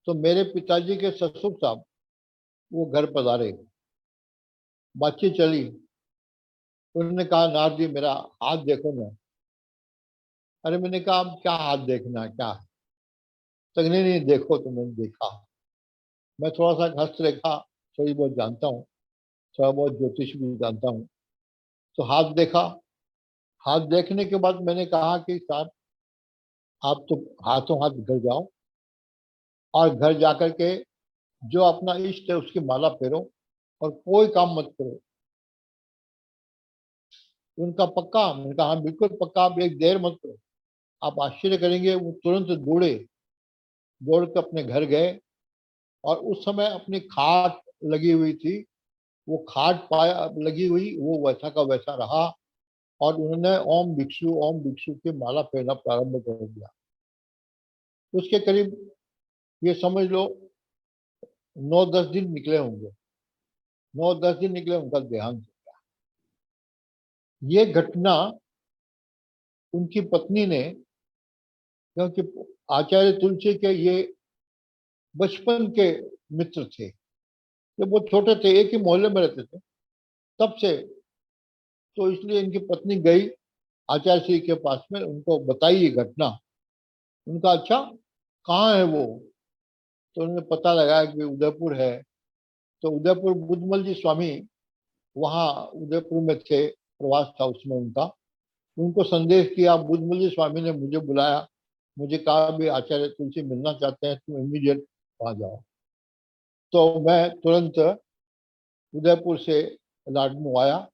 तो मेरे पिताजी के ससुर साहब वो घर पधारे। बातचीत चली। उन्होंने कहा नाथ जी मेरा हाथ देखो ना। अरे मैंने कहा अब क्या हाथ देखना है, क्या है? तो नहीं नहीं देखो। तो मैंने देखा। मैं थोड़ा सा हस्तरेखा थोड़ी बहुत जानता हूँ, थोड़ा बहुत ज्योतिष भी जानता हूँ। तो हाथ देखा। हाथ देखने के बाद मैंने कहा कि साहब आप तो हाथों हाथ घर जाओ, और घर जाकर के जो अपना इष्ट है उसकी माला फेरो, और कोई काम मत करो। उनका पक्का? मैंने कहा हाँ बिल्कुल पक्का, आप एक देर मत करो। आप आश्चर्य करेंगे, वो तुरंत दौड़े। दौड़ के अपने घर गए, और उस समय अपनी खाट लगी हुई थी, वो खाट पाया लगी हुई, वो वैसा का वैसा रहा। और उन्होंने ओम भिक्षु की माला फेरना प्रारंभ कर दिया। उसके करीब ये समझ लो 9-10 दिन निकले होंगे। 9-10 दिन निकले, उनका देहांत। ये घटना उनकी पत्नी ने, क्योंकि आचार्य तुलसी के ये बचपन के मित्र थे, जब वो छोटे थे एक ही मोहल्ले में रहते थे तब से। तो इसलिए इनकी पत्नी गई आचार्य श्री के पास में, उनको बताई ये घटना। उनका अच्छा कहाँ है वो? तो उन्होंने पता लगाया कि उदयपुर है। तो उदयपुर बुद्धमल जी स्वामी वहाँ उदयपुर में थे, प्रवास था उसमें उनका। उनको संदेश किया, बुद्धमल जी स्वामी ने मुझे बुलाया, मुझे कहा भी आचार्य तुलसी मिलना चाहते हैं, तुम इमीडिएट वहां जाओ। तो मैं तुरंत उदयपुर से लाडनू आया।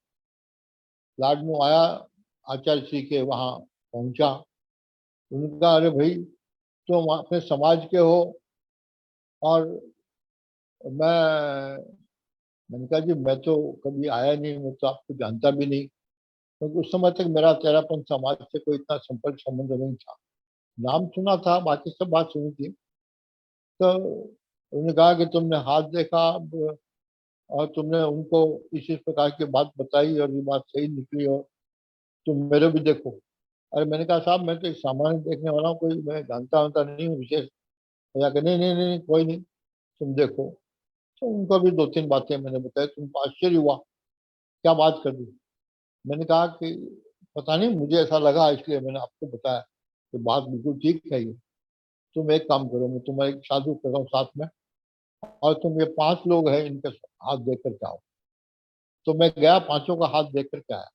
लाडनू आया, आचार्य श्री के वहाँ पहुंचा। उनका अरे भाई तुम अपने समाज के हो, और मैंने कहा जी मैं तो कभी आया नहीं, मैं तो आपको जानता भी नहीं, क्योंकि उस समय तक मेरा तेरापन समाज से कोई इतना संपर्क संबंध नहीं था। नाम सुना था, बाकी सब बात सुनी थी। तो उन्होंने कहा कि तुमने हाथ देखा और तुमने उनको इस प्रकार की बात बताई, और ये बात सही निकली, और तुम मेरे भी देखो। अरे मैंने कहा साहब मैं तो एक सामान्य देखने वाला हूँ, कोई मैं जानता वानता नहीं हूँ विशेष। नहीं नहीं नहीं नहीं, कोई नहीं, तुम देखो। तो उनको भी 2-3 बातें मैंने बताई। तुमको आश्चर्य हुआ, क्या बात कर दी? मैंने कहा कि पता नहीं, मुझे ऐसा लगा इसलिए मैंने आपको बताया कि बात बिल्कुल ठीक है ये। तुम एक काम करो, मैं तुम्हारे एक साधु कर रहा हूँ साथ में, और तुम ये 5 लोग हैं इनके हाथ देख कर के आओ। तो मैं गया, पांचों का हाथ देख कर के आया।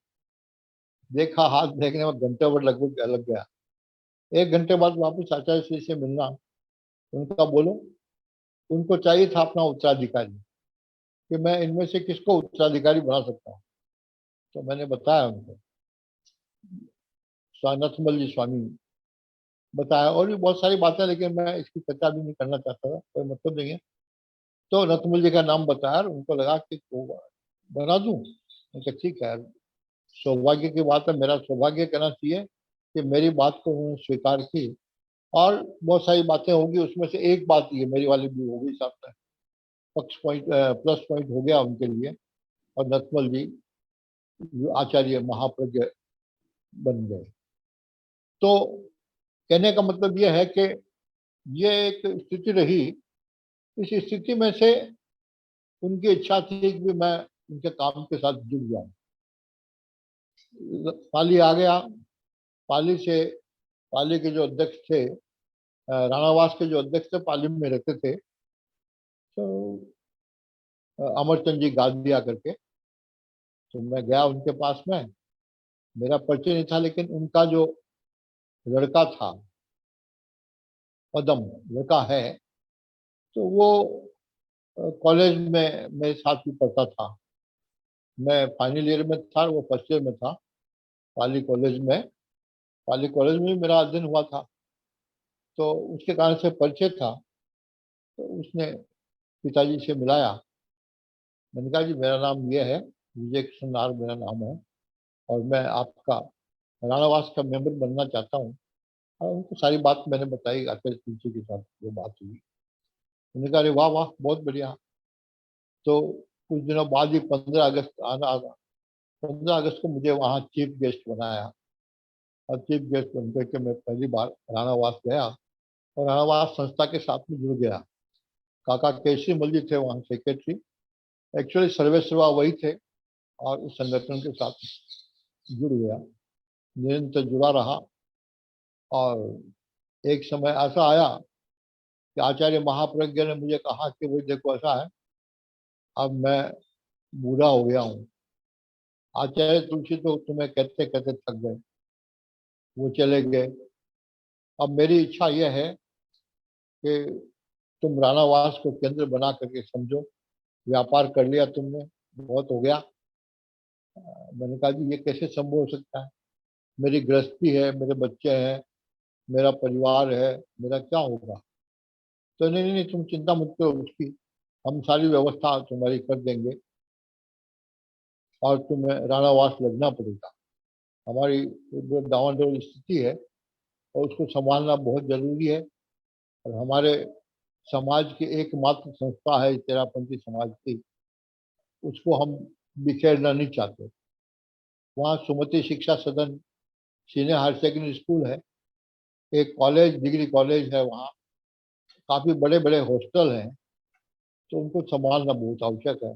देखा, हाथ देखने में घंटे भर लगभग लग गया। 1 घंटे बाद वापस आचार्य श्री से मिलना। उनका बोलो, उनको चाहिए था अपना उत्तराधिकारी, कि मैं इनमें से किसको उत्तराधिकारी बना सकता हूँ। तो मैंने बताया उनको, नथमल जी स्वामी बताया, और भी बहुत सारी बातें, लेकिन मैं इसकी चर्चा भी नहीं करना चाहता था, कोई मतलब नहीं है। तो नथमल जी का नाम बताया, और उनको लगा कि तो बना दूं। मैंने कहा ठीक है, सौभाग्य की बात है, मेरा सौभाग्य कहना चाहिए कि मेरी बात को उन्होंने स्वीकार की। और बहुत सारी बातें होगी, उसमें से एक बात ये मेरी वाली भी हो गई, साथ में पक्ष पॉइंट प्लस पॉइंट हो गया उनके लिए। और नथमल जी आचार्य महाप्रज्ञ बन गए। तो कहने का मतलब यह है कि ये एक स्थिति रही। इस स्थिति में से उनकी इच्छा थी कि भी मैं उनके काम के साथ जुड़ जाऊं। पाली आ गया। पाली से, पाली के जो अध्यक्ष थे, राणावास के जो अध्यक्ष थे, पाली में रहते थे, तो अमरचंद जी गादिया करके। तो मैं गया उनके पास में। मेरा परिचय नहीं था, लेकिन उनका जो लड़का था, पदम लड़का है, तो वो कॉलेज में मेरे साथ ही पढ़ता था। मैं फाइनल ईयर में था, वो फर्स्ट ईयर में था। पाली कॉलेज में पाली कॉलेज में भी मेरा अध्ययन हुआ था, तो उसके कारण से परिचय था। तो उसने पिताजी से मिलाया। मैंने कहा जी मेरा नाम ये है, विजय कृष्ण नार मेरा नाम है, और मैं आपका राणावास का मेंबर बनना चाहता हूँ। और उनको सारी बात मैंने बताई, आचार्य तुलसी के साथ जो बात हुई। उन्होंने कहा अरे वाह वाह बहुत बढ़िया। तो कुछ दिनों बाद ही 15 अगस्त आना आना 15 अगस्त को मुझे वहाँ चीफ गेस्ट बनाया, और चीफ गेस्ट बनकर के मैं पहली बार राणावास गया और राणावास संस्था के साथ में जुड़ गया। काका केसरी मल जी थे वहाँ सेक्रेटरी, एक्चुअली सर्वेसर्वा वही थे, और उस संगठन के साथ जुड़ गया, निरंतर जुड़ा रहा। और एक समय ऐसा आया कि आचार्य महाप्रज्ञ ने मुझे कहा कि भाई देखो ऐसा है, अब मैं बूढ़ा हो गया हूँ। आचार्य तुलसी तो तुम्हें कहते कहते थक गए, वो चले गए। अब मेरी इच्छा यह है कि तुम राणावास को केंद्र बना करके समझो, व्यापार कर लिया तुमने, बहुत हो गया। मैंने कहा जी ये कैसे संभव हो सकता है, मेरी गृहस्थी है, मेरे बच्चे हैं, मेरा परिवार है, मेरा क्या होगा। तो नहीं नहीं नहीं, तुम चिंता मत करो उसकी, हम सारी व्यवस्था तुम्हारी कर देंगे, और तुम्हें राणावास लगना पड़ेगा। हमारी जो डावाडोल स्थिति है और उसको संभालना बहुत जरूरी है। और हमारे समाज की एकमात्र संस्था है तेरापंथी समाज की, उसको हम बिखेरना नहीं चाहते। वहाँ सुमति शिक्षा सदन सीनियर हायर सेकेंडरी स्कूल है, एक कॉलेज डिग्री कॉलेज है वहाँ, काफी बड़े बड़े हॉस्टल हैं, तो उनको संभालना बहुत आवश्यक है।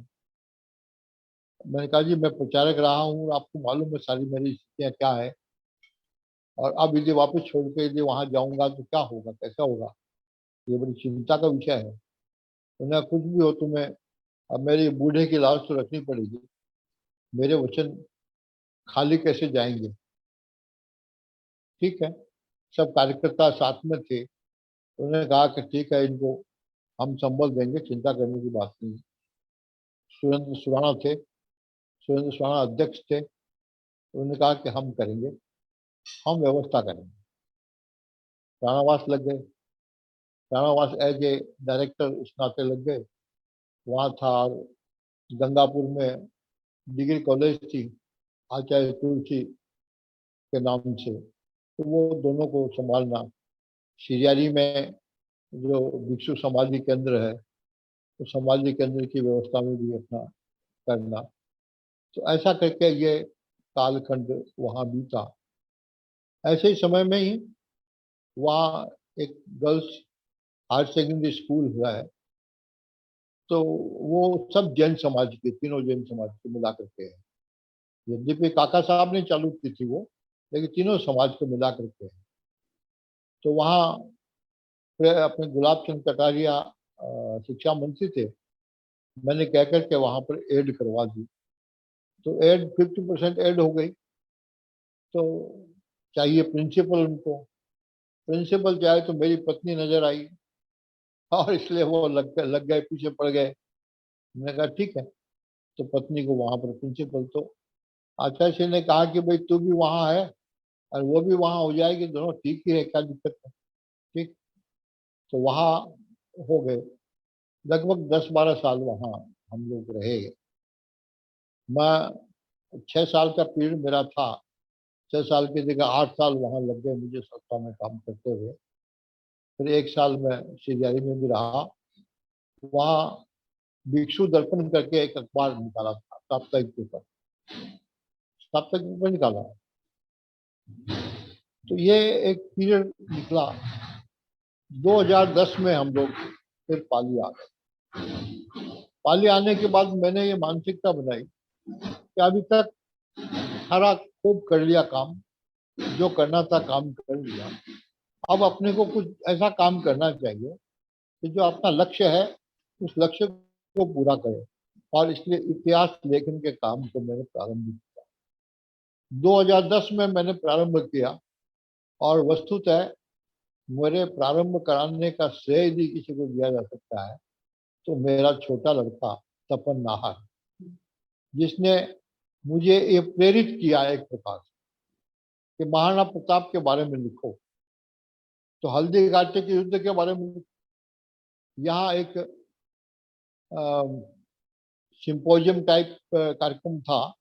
मैंने कहा जी मैं प्रचारक रहा हूँ, आपको मालूम है सारी मेरी स्थितियाँ क्या है, और अब यदि वापस छोड़ के यदि वहाँ जाऊंगा तो क्या होगा, कैसा होगा, ये बड़ी चिंता का विषय है। उन्हें कुछ भी हो तुम्हें अब मेरी बूढ़े की लाश तो रखनी पड़ेगी, मेरे वचन खाली कैसे जाएंगे। ठीक है, सब कार्यकर्ता साथ में थे, उन्होंने कहा कि ठीक है इनको हम संभल देंगे, चिंता करने की बात नहीं। सुरेंद्र सुराणा थे, सुरेंद्र सुराणा अध्यक्ष थे, उन्होंने कहा कि हम करेंगे, हम व्यवस्था करेंगे। राणावास लग गए, राणावास एज ए डायरेक्टर उस नाते लग गए। वहाँ था, और गंगापुर में डिग्री कॉलेज थी आचार्य तुलसी के नाम से, तो वो दोनों को संभालना। सिरियारी में जो भिक्षु समाधि केंद्र है, तो समाधि केंद्र की व्यवस्था में भी अपना करना। तो ऐसा करके ये कालखंड वहाँ बीता। ऐसे ही समय में ही वहाँ एक गर्ल्स हायर सेकेंडरी स्कूल हुआ है, तो वो सब जैन समाज के, तीनों जैन समाज के मिला करके है। यद्यपि काका साहब ने चालू की थी वो, लेकिन तीनों समाज को मिला करके है। तो वहाँ अपने गुलाब चंद कटारिया शिक्षा मंत्री थे, मैंने कह करके वहाँ पर एड करवा दी। तो एड 50% एड हो गई। तो चाहिए प्रिंसिपल उनको, प्रिंसिपल चाहे तो मेरी पत्नी नजर आई, और इसलिए वो लग गए, पीछे पड़ गए। मैंने कहा ठीक है, तो पत्नी को वहां पर प्रिंसिपल। तो आचार्य जी ने कहा कि भाई तू भी वहां है और वो भी वहां हो जाएगी, दोनों ठीक ही है, क्या दिक्कत है। ठीक, तो वहां हो गए, लगभग 10-12 साल वहां हम लोग रहे। मैं 6 साल का पीरियड मेरा था, 6 साल की जगह 8 साल वहां लग गए मुझे संस्था में काम करते हुए। फिर 1 साल में सीरियाई में भी रहा। वहाँ भिक्षु दर्पण करके एक अखबार निकाला था, साप्ताहिक पेपर, साप्ताहिक पेपर निकाला। तो ये एक पीरियड निकला। 2010 में हम लोग फिर पाली आ गए। पाली आने के बाद मैंने ये मानसिकता बनाई कि अभी तक सारा खूब कर लिया काम, जो करना था काम कर लिया। अब अपने को कुछ ऐसा काम करना चाहिए कि जो अपना लक्ष्य है उस लक्ष्य को पूरा करे। और इसलिए इतिहास लेखन के काम को मैंने प्रारंभ किया। 2010 में मैंने प्रारंभ किया, और वस्तुतः मेरे प्रारंभ कराने का श्रेय यदि किसी को दिया जा सकता है तो मेरा छोटा लड़का तपन नाहर, जिसने मुझे ये प्रेरित किया एक प्रकार से कि महाराणा प्रताप के बारे में लिखो, तो हल्दी घाटी के युद्ध के बारे में यहाँ एक सिंपोजियम टाइप कार्यक्रम था,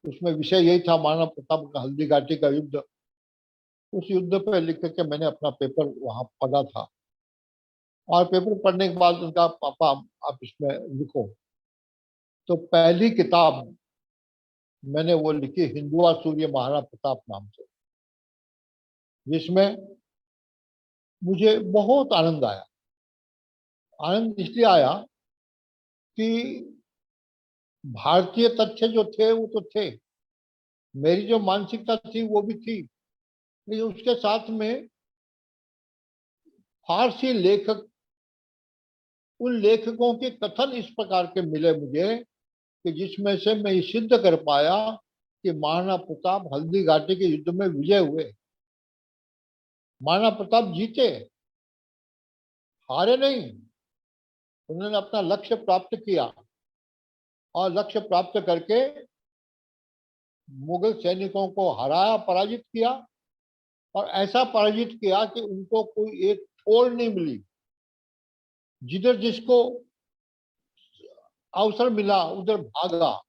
उसमें विषय यही था महाराणा प्रताप का हल्दी घाटी का युद्ध। उस युद्ध पर लिख के मैंने अपना पेपर वहां पढ़ा था, और पेपर पढ़ने के बाद उनका पापा आप इसमें लिखो, तो पहली किताब मैंने वो लिखी हिंदुआ सूर्य महाराणा प्रताप नाम से, जिसमें मुझे बहुत आनंद आया। आनंद इसलिए आया कि भारतीय तथ्य जो थे वो तो थे, मेरी जो मानसिकता थी वो भी थी, लेकिन उसके साथ में फारसी लेखक, उन लेखकों के कथन इस प्रकार के मिले मुझे कि जिसमें से मैं ये सिद्ध कर पाया कि महाराणा प्रताप हल्दी घाटी के युद्ध में विजय हुए, महाराणा प्रताप जीते, हारे नहीं। उन्होंने अपना लक्ष्य प्राप्त किया और लक्ष्य प्राप्त करके मुगल सैनिकों को हराया, पराजित किया, और ऐसा पराजित किया कि उनको कोई एक ठोर नहीं मिली। जिधर जिसको अवसर मिला उधर भागा।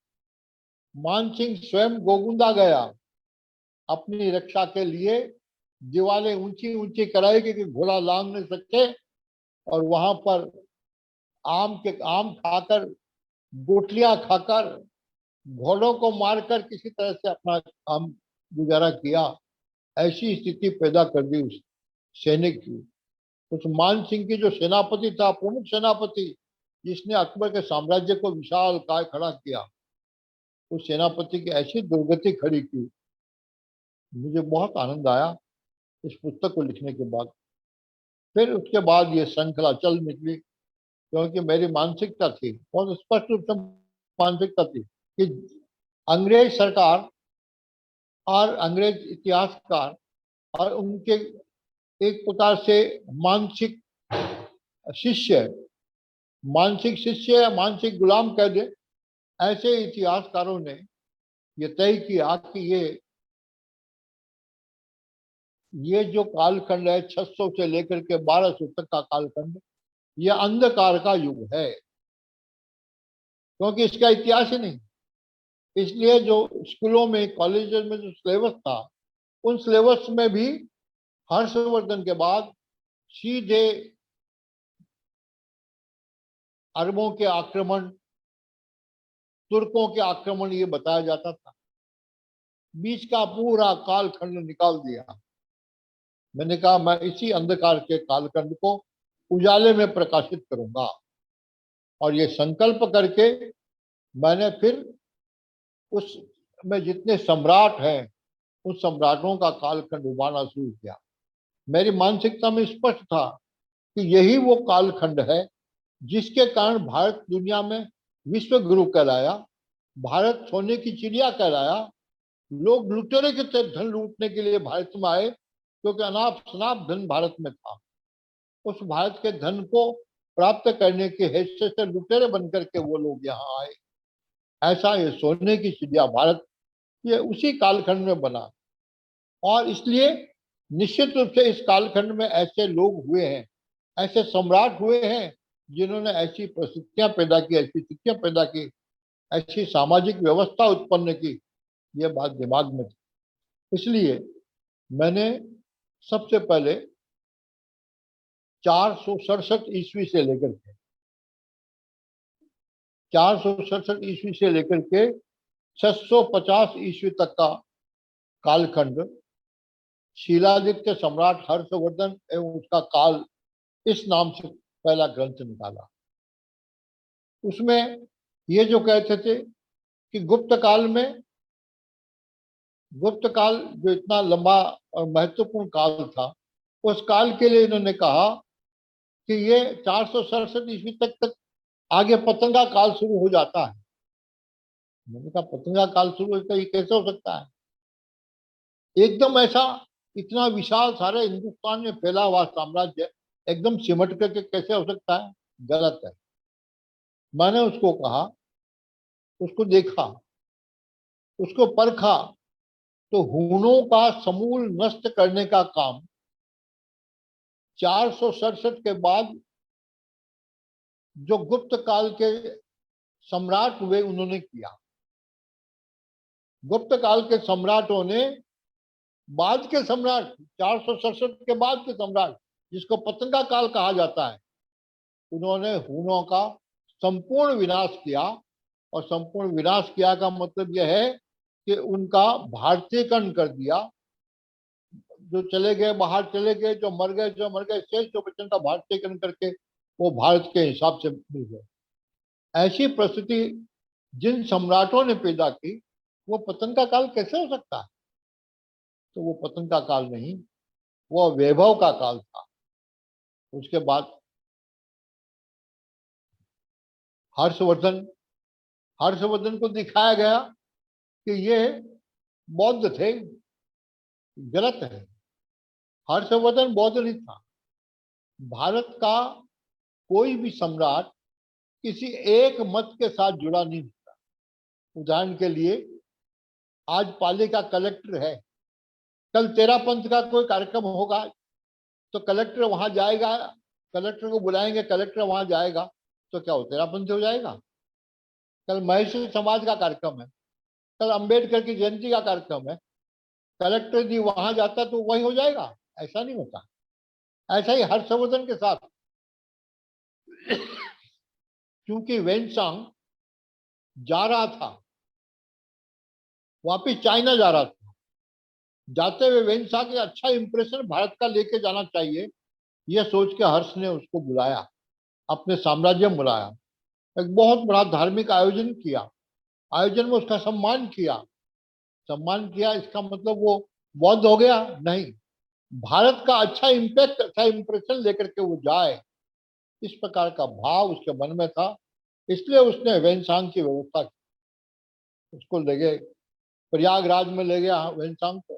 मानसिंह स्वयं गोगुंदा गया अपनी रक्षा के लिए, दीवारें ऊंची ऊंची कराई कि घोड़ा लांग नहीं सके, और वहां पर आम खाकर, गोटलियां खाकर, घोड़ों को मारकर किसी तरह से अपना काम गुजारा किया। ऐसी स्थिति पैदा कर दी उस सैनिक की। उस मान सिंह की जो सेनापति था, प्रमुख सेनापति, जिसने अकबर के साम्राज्य को विशाल काय खड़ा किया, उस सेनापति की ऐसी दुर्गति खड़ी की। मुझे बहुत आनंद आया इस पुस्तक को लिखने के बाद। फिर उसके बाद ये श्रृंखला चल निकली, क्योंकि मेरी मानसिकता थी, बहुत स्पष्ट रूप से मानसिकता थी कि अंग्रेज सरकार और अंग्रेज इतिहासकार और उनके एक प्रकार से मानसिक शिष्य, या मानसिक गुलाम कह दे, ऐसे इतिहासकारों ने ये तय किया कि ये जो कालखंड है 600 से लेकर के 1200 तक का कालखंड, ये अंधकार का युग है, क्योंकि इसका इतिहास ही नहीं। इसलिए जो स्कूलों में, कॉलेज में जो सिलेबस था, उन सिलेबस में भी हर्षवर्धन के बाद सीधे अरबों के आक्रमण, तुर्कों के आक्रमण ये बताया जाता था। बीच का पूरा कालखंड निकाल दिया। मैंने कहा मैं इसी अंधकार के कालखंड को उजाले में प्रकाशित करूंगा, और ये संकल्प करके मैंने फिर उस में जितने सम्राट हैं उन सम्राटों का कालखंड उबारना शुरू किया। मेरी मानसिकता में स्पष्ट था कि यही वो कालखंड है जिसके कारण भारत दुनिया में विश्व गुरु कहलाया, भारत सोने की चिड़िया कहलाया। लोग लुटेरे के धन लूटने के लिए भारत में आए, क्योंकि अनाप शनाप धन भारत में था। उस भारत के धन को प्राप्त करने के हैसियत से लुटेरे बनकर के वो लोग यहाँ आए। ऐसा ये सोने की चिड़िया भारत, ये उसी कालखंड में बना, और इसलिए निश्चित रूप से इस कालखंड में ऐसे लोग हुए हैं, ऐसे सम्राट हुए हैं जिन्होंने ऐसी परिस्थितियां पैदा की, ऐसी स्थितियां पैदा की, ऐसी सामाजिक व्यवस्था उत्पन्न की। ये बात दिमाग में थी। इसलिए मैंने सबसे पहले 467 ईस्वी से लेकर के 467 ईस्वी से लेकर के 650 ईस्वी तक का कालखंड शीलादित्य सम्राट हर्षवर्धन एवं उसका काल, इस नाम से पहला ग्रंथ निकाला। उसमें ये जो कहते थे कि गुप्त काल जो इतना लंबा और महत्वपूर्ण काल था, उस काल के लिए इन्होंने कहा कि ये 467 ईस्वी तक आगे पतंगा काल शुरू हो जाता है। मैंने कहा पतंगा काल शुरू होता है, ये कैसे हो सकता है? एकदम ऐसा इतना विशाल सारे हिंदुस्तान में फैला हुआ साम्राज्य एकदम सिमट करके कैसे हो सकता है? गलत है। मैंने उसको कहा, उसको देखा, उसको परखा, तो हूणों का समूल नष्ट करने का काम 467 के बाद जो गुप्त काल के सम्राट हुए उन्होंने किया। गुप्त काल के सम्राटों ने, बाद के सम्राट, 467 के बाद के सम्राट, जिसको पतंगा काल कहा जाता है, उन्होंने हूणों का संपूर्ण विनाश किया। और संपूर्ण विनाश किया का मतलब यह है कि उनका भारतीयकरण कर दिया। जो चले गए बाहर चले गए, जो मर गए, शेष जो बच्चों का भारतीयकरण करके वो भारत के हिसाब से मिल गए। ऐसी परिस्थिति जिन सम्राटों ने पैदा की, वो पतन का काल कैसे हो सकता है? तो वो पतन का काल नहीं, वो वैभव का काल था। उसके बाद हर्षवर्धन हर्षवर्धन को दिखाया गया कि ये बौद्ध थे। गलत है। हर्षवर्धन बौद्ध नहीं था। भारत का कोई भी सम्राट किसी एक मत के साथ जुड़ा नहीं होता। उदाहरण के लिए, आज पाली का कलेक्टर है, कल तेरा पंथ का कोई कार्यक्रम होगा तो कलेक्टर वहां जाएगा, कलेक्टर को बुलाएंगे, कलेक्टर वहां जाएगा, तो क्या वो तेरा पंथ हो जाएगा? कल महेश्वरी समाज का कार्यक्रम है, कल अंबेडकर की जयंती का कार्यक्रम है, कलेक्टर जी वहां जाता तो वही हो जाएगा? ऐसा नहीं होता। ऐसा ही हर्षवर्धन के साथ, क्योंकि वेनसांग जा रहा था, वापिस चाइना जा रहा था, जाते हुए वेनसांग के अच्छा इंप्रेशन भारत का लेके जाना चाहिए, यह सोच के हर्ष ने उसको बुलाया, अपने साम्राज्य में बुलाया, एक बहुत बड़ा धार्मिक आयोजन किया, आयोजन में उसका सम्मान किया। सम्मान किया इसका मतलब वो बौद्ध हो गया? नहीं। भारत का अच्छा इम्पैक्ट, अच्छा इंप्रेशन लेकर के वो जाए, इस प्रकार का भाव उसके मन में था। इसलिए उसने वेनसांग की व्यवस्था की। उसको ले गए, प्रयागराज में ले गया वेनसांग को,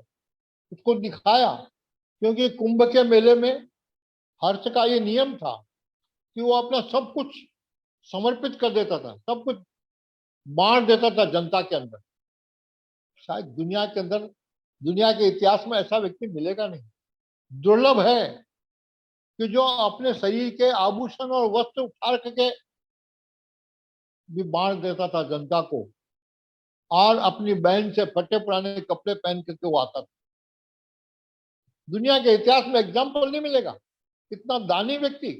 उसको दिखाया। क्योंकि कुंभ के मेले में हर्ष का ये नियम था कि वो अपना सब कुछ समर्पित कर देता था, सब कुछ बांट देता था जनता के अंदर। शायद दुनिया के अंदर, दुनिया के इतिहास में ऐसा व्यक्ति मिलेगा नहीं। दुर्लभ है कि जो अपने शरीर के आभूषण और वस्त्र उठार करके भी बांट देता था जनता को, और अपनी बहन से फटे पुराने कपड़े पहन करके वो आता था। दुनिया के इतिहास में एग्जाम्पल नहीं मिलेगा, इतना दानी व्यक्ति।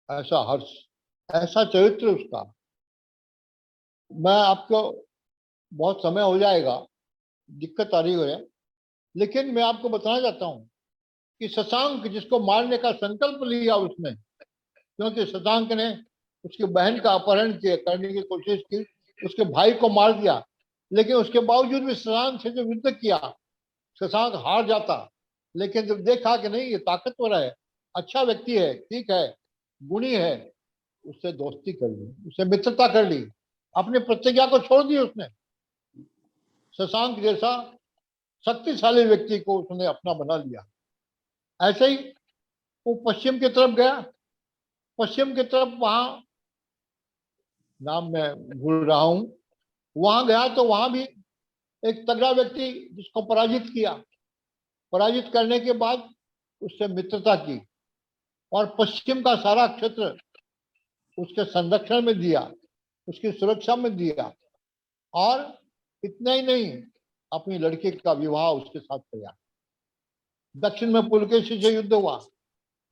ऐसा हर्ष, ऐसा चरित्र उसका। मैं आपको, बहुत समय हो जाएगा, दिक्कत आ रही है, लेकिन मैं आपको बताना चाहता हूं कि शशांक, जिसको मारने का संकल्प लिया उसने, क्योंकि शशांक ने उसकी बहन का अपहरण करने की कोशिश की, उसके भाई को मार दिया, लेकिन उसके बावजूद भी शशांक से जो युद्ध किया, शशांक हार जाता। लेकिन जब देखा कि नहीं, ये ताकतवर है, अच्छा व्यक्ति है, ठीक है, गुणी है, उससे दोस्ती कर ली, उससे मित्रता कर ली, अपनी प्रतिज्ञा को छोड़ दी उसने। शशांक जैसा शक्तिशाली व्यक्ति को उसने अपना बना लिया। ऐसे ही वो पश्चिम की तरफ गया, पश्चिम की तरफ, वहां नाम मैं भूल रहा हूं, वहां गया तो वहां भी एक तगड़ा व्यक्ति जिसको पराजित किया, पराजित करने के बाद उससे मित्रता की, और पश्चिम का सारा क्षेत्र उसके संरक्षण में दिया, उसकी सुरक्षा में दिया, और इतना ही नहीं, अपनी लड़की का विवाह उसके साथ किया। दक्षिण में पुलकेशी से युद्ध हुआ,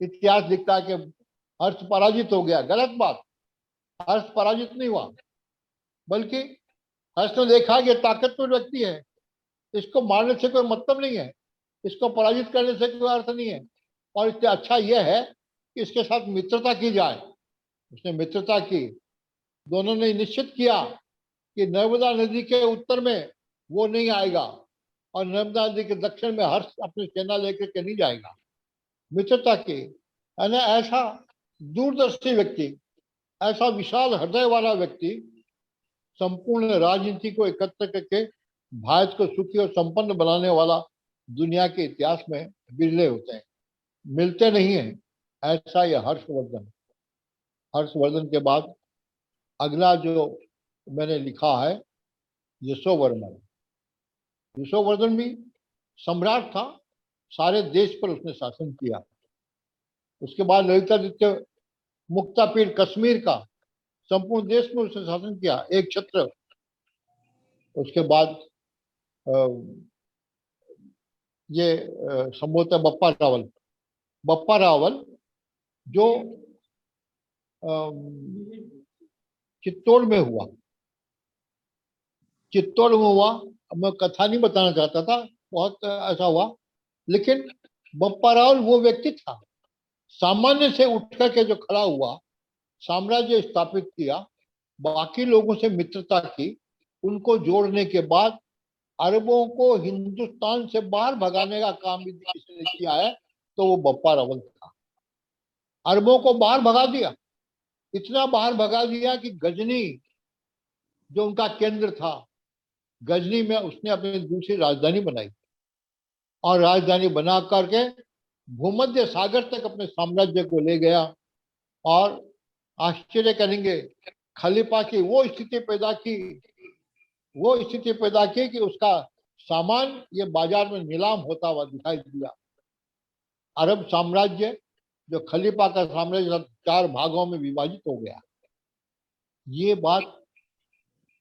इतिहास लिखता है कि हर्ष पराजित हो गया। गलत बात, हर्ष पराजित नहीं हुआ, बल्कि हर्ष ने देखा कि ताकतवर व्यक्ति है, इसको मारने से कोई मतलब नहीं है, इसको पराजित करने से कोई अर्थ नहीं है, और इससे अच्छा यह है कि इसके साथ मित्रता की जाए। उसने मित्रता की। दोनों ने निश्चित किया कि नर्मदा नदी के उत्तर में वो नहीं आएगा, और नर्मदा नदी के दक्षिण में हर्ष अपनी सेना लेकर के नहीं जाएगा। मित्रता की, है ना? ऐसा दूरदर्शी व्यक्ति, ऐसा विशाल हृदय वाला व्यक्ति, संपूर्ण राजनीति को एकत्र करके भारत को सुखी और संपन्न बनाने वाला दुनिया के इतिहास में बिरले होते हैं, मिलते नहीं हैं। ऐसा ये हर्षवर्धन। हर्षवर्धन के बाद अगला जो मैंने लिखा है यशोवर्मन। यशोवर्धन भी सम्राट था, सारे देश पर उसने शासन किया। उसके बाद ललितादित्य मुक्तापीर कश्मीर का संपूर्ण देश में उसने शासन किया, एक छत्र। उसके बाद ये संभवतः बप्पा रावल। बप्पा रावल जो चित्तौड़ में हुआ, चित्तौड़ में हुआ। अब मैं कथा नहीं बताना चाहता था, बहुत ऐसा हुआ। लेकिन बप्पा रावल वो व्यक्ति था, सामान्य से उठ करके जो खड़ा हुआ, साम्राज्य स्थापित किया, बाकी लोगों से मित्रता की, उनको जोड़ने के बाद अरबों को हिंदुस्तान से बाहर भगाने का काम भी किसी ने किया है तो वो बप्पा रावल था। अरबों को बाहर भगा दिया, इतना बाहर भगा दिया कि गजनी जो उनका केंद्र था, गजनी में उसने अपनी दूसरी राजधानी बनाई और राजधानी बना करके भूमध्य सागर तक अपने साम्राज्य को ले गया। और आश्चर्य करेंगे, खलीफा की वो स्थिति पैदा की कि उसका सामान ये बाजार में नीलाम होता हुआ दिखाई दिया। अरब साम्राज्य जो खलीफा का साम्राज्य 4 भागों में विभाजित हो गया। ये बात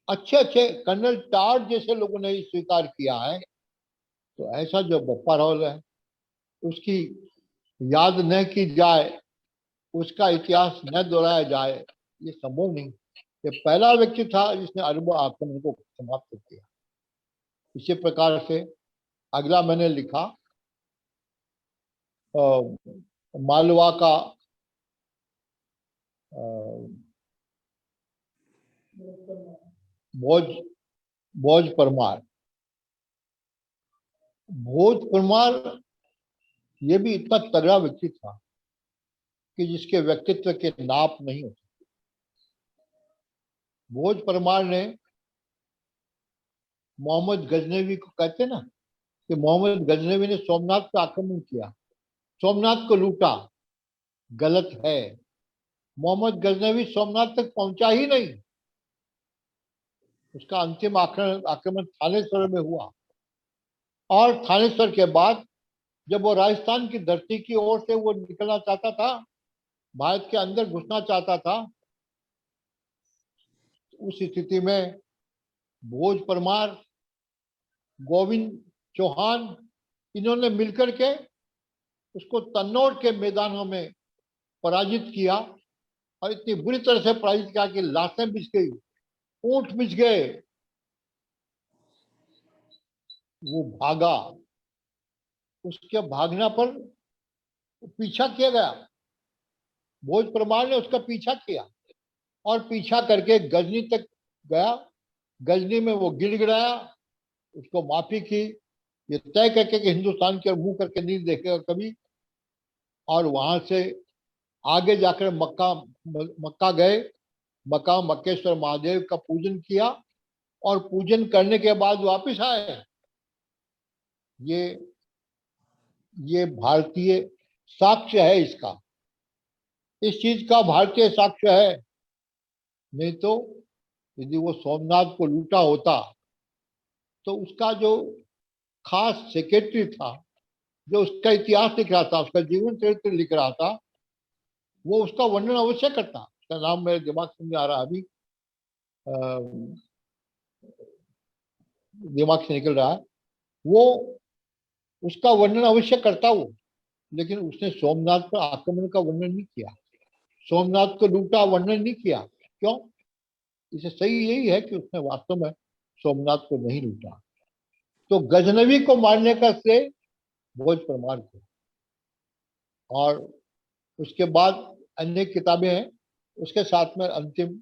अच्छे अच्छे कर्नल टार जैसे लोगों ने स्वीकार किया है। तो ऐसा जो बप्पा रावल है, उसकी याद न की जाए, उसका इतिहास न दोहराया जाए, ये संभव नहीं। ये पहला व्यक्ति था जिसने अरब आक्रमण को समाप्त किया। इसी प्रकार से अगला मैंने लिखा मालवा का भोज भोज परमार। भोज परमार ये भी इतना तगड़ा व्यक्ति था कि जिसके व्यक्तित्व के नाप नहीं हो सकते। भोज परमार ने मोहम्मद गजनवी को, कहते ना कि मोहम्मद गजनवी ने सोमनाथ पर आक्रमण किया, सोमनाथ को लूटा, गलत है। मोहम्मद गजनवी सोमनाथ तक पहुंचा ही नहीं। उसका अंतिम आक्रमण थानेश्वर में हुआ। और थानेश्वर के बाद जब वो राजस्थान की धरती की ओर से वो निकलना चाहता था, भारत के अंदर घुसना चाहता था, उस स्थिति में भोज परमार, गोविंद चौहान, इन्होंने मिलकर के उसको तन्नौर के मैदानों में पराजित किया। और इतनी बुरी तरह से पराजित किया कि लाशें बिछ गई, ऊंट बिछ गए। वो भागा, उसके भागने पर पीछा किया गया। भोज परमार ने उसका पीछा किया और पीछा करके गजनी तक गया। गजनी में वो गिड़गिड़ाया, उसको माफी की, ये तय करके कि हिंदुस्तान की ओर मुंह करके नहीं देखेगा कभी। और वहां से आगे जाकर मक्का गए, मक्का मक्केश्वर महादेव का पूजन किया और पूजन करने के बाद वापस आए। ये भारतीय साक्ष्य है इसका, इस चीज का भारतीय साक्ष्य है। नहीं तो यदि वो सोमनाथ को लूटा होता तो उसका जो खास सेक्रेटरी था, जो उसका इतिहास लिख रहा था, उसका जीवन चरित्र लिख रहा था, वो उसका वर्णन अवश्य करता। उसका नाम मेरे दिमाग से नहीं आ रहा अभी, दिमाग से निकल रहा है। वो उसका वर्णन अवश्य करता वो, लेकिन उसने सोमनाथ पर आक्रमण का वर्णन नहीं किया, सोमनाथ को लूटा वर्णन नहीं किया। क्यों? इसे सही यही है कि उसने वास्तव में सोमनाथ को नहीं लूटा। तो गजनवी को मारने का श्रेय भोज परमार को। और उसके बाद अन्य किताबें हैं, उसके साथ में अंतिम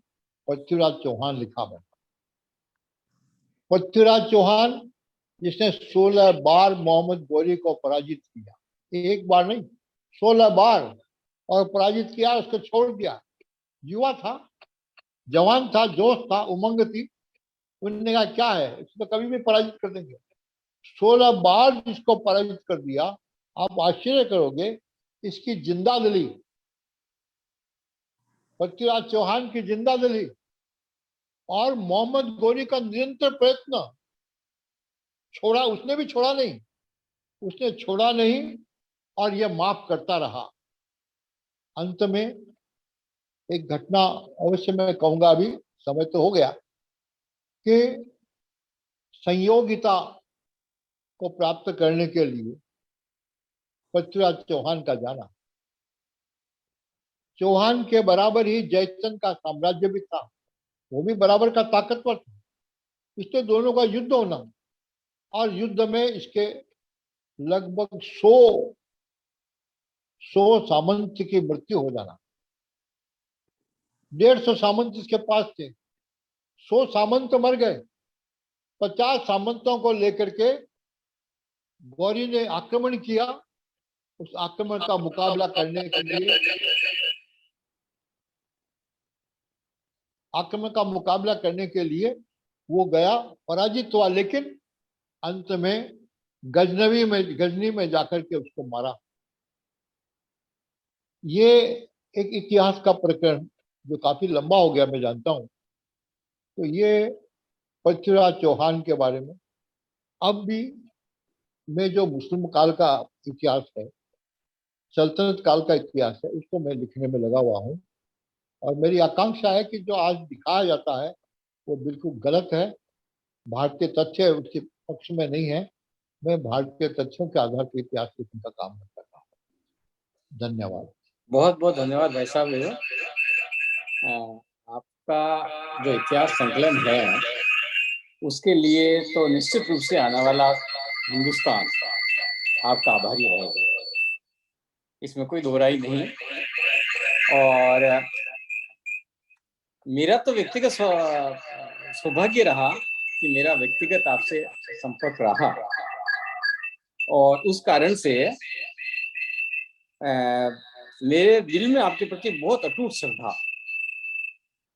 पृथ्वीराज चौहान लिखा है। पृथ्वीराज चौहान जिसने 16 बार मोहम्मद गौरी को पराजित किया, एक बार नहीं 16 बार, और पराजित किया, उसको छोड़ दिया। युवा था, जवान था, जोश था, उमंग थी। उन्होंने कहा क्या है, इसको तो कभी भी पराजित कर देंगे। 16 बार जिसको पराजित कर दिया। आप आश्चर्य करोगे, इसकी जिंदा दिली, पृथ्वीराज चौहान की जिंदा दिली और मोहम्मद गौरी का निरंतर प्रयत्न, छोड़ा, उसने भी छोड़ा नहीं, उसने छोड़ा नहीं और यह माफ करता रहा। अंत में एक घटना अवश्य मैं कहूंगा, अभी समय तो हो गया, कि संयोगिता को प्राप्त करने के लिए पृथ्वीराज चौहान का जाना। चौहान के बराबर ही जयचंद का साम्राज्य भी था, वो भी बराबर का ताकतवर था। इससे दोनों का युद्ध होना और युद्ध में इसके लगभग 100 सामंत की मृत्यु हो जाना। 150 सामंत इसके पास थे, 100 सामंत मर गए। 50 सामंतों को लेकर के गौरी ने आक्रमण किया। उस आक्रमण का मुकाबला करने के लिए वो गया, पराजित हुआ, लेकिन अंत में गजनी में जाकर के उसको मारा। ये एक इतिहास का प्रकरण जो काफी लंबा हो गया, मैं जानता हूं। तो ये पृथ्वीराज चौहान के बारे में अब भी मैं जो मुस्लिम काल का इतिहास है, सल्तनत काल का इतिहास है, उसको मैं लिखने में लगा हुआ हूँ। और मेरी आकांक्षा है कि जो आज दिखाया जाता है वो बिल्कुल गलत है, भारतीय तथ्य उसके पक्ष में नहीं है। मैं भारतीय तथ्यों के आधार पर इतिहास लिखने का काम कर रहा हूँ। धन्यवाद। बहुत बहुत धन्यवाद भाई साहब। आपका जो इतिहास संकलन है उसके लिए तो निश्चित रूप से आने वाला हिंदुस्तान आपका आभारी रहेगा, इसमें कोई दो राय नहीं। और मेरा तो व्यक्तिगत सौभाग्य रहा कि मेरा व्यक्तिगत आपसे संपर्क रहा, और उस कारण से मेरे दिल में आपके प्रति बहुत अटूट श्रद्धा।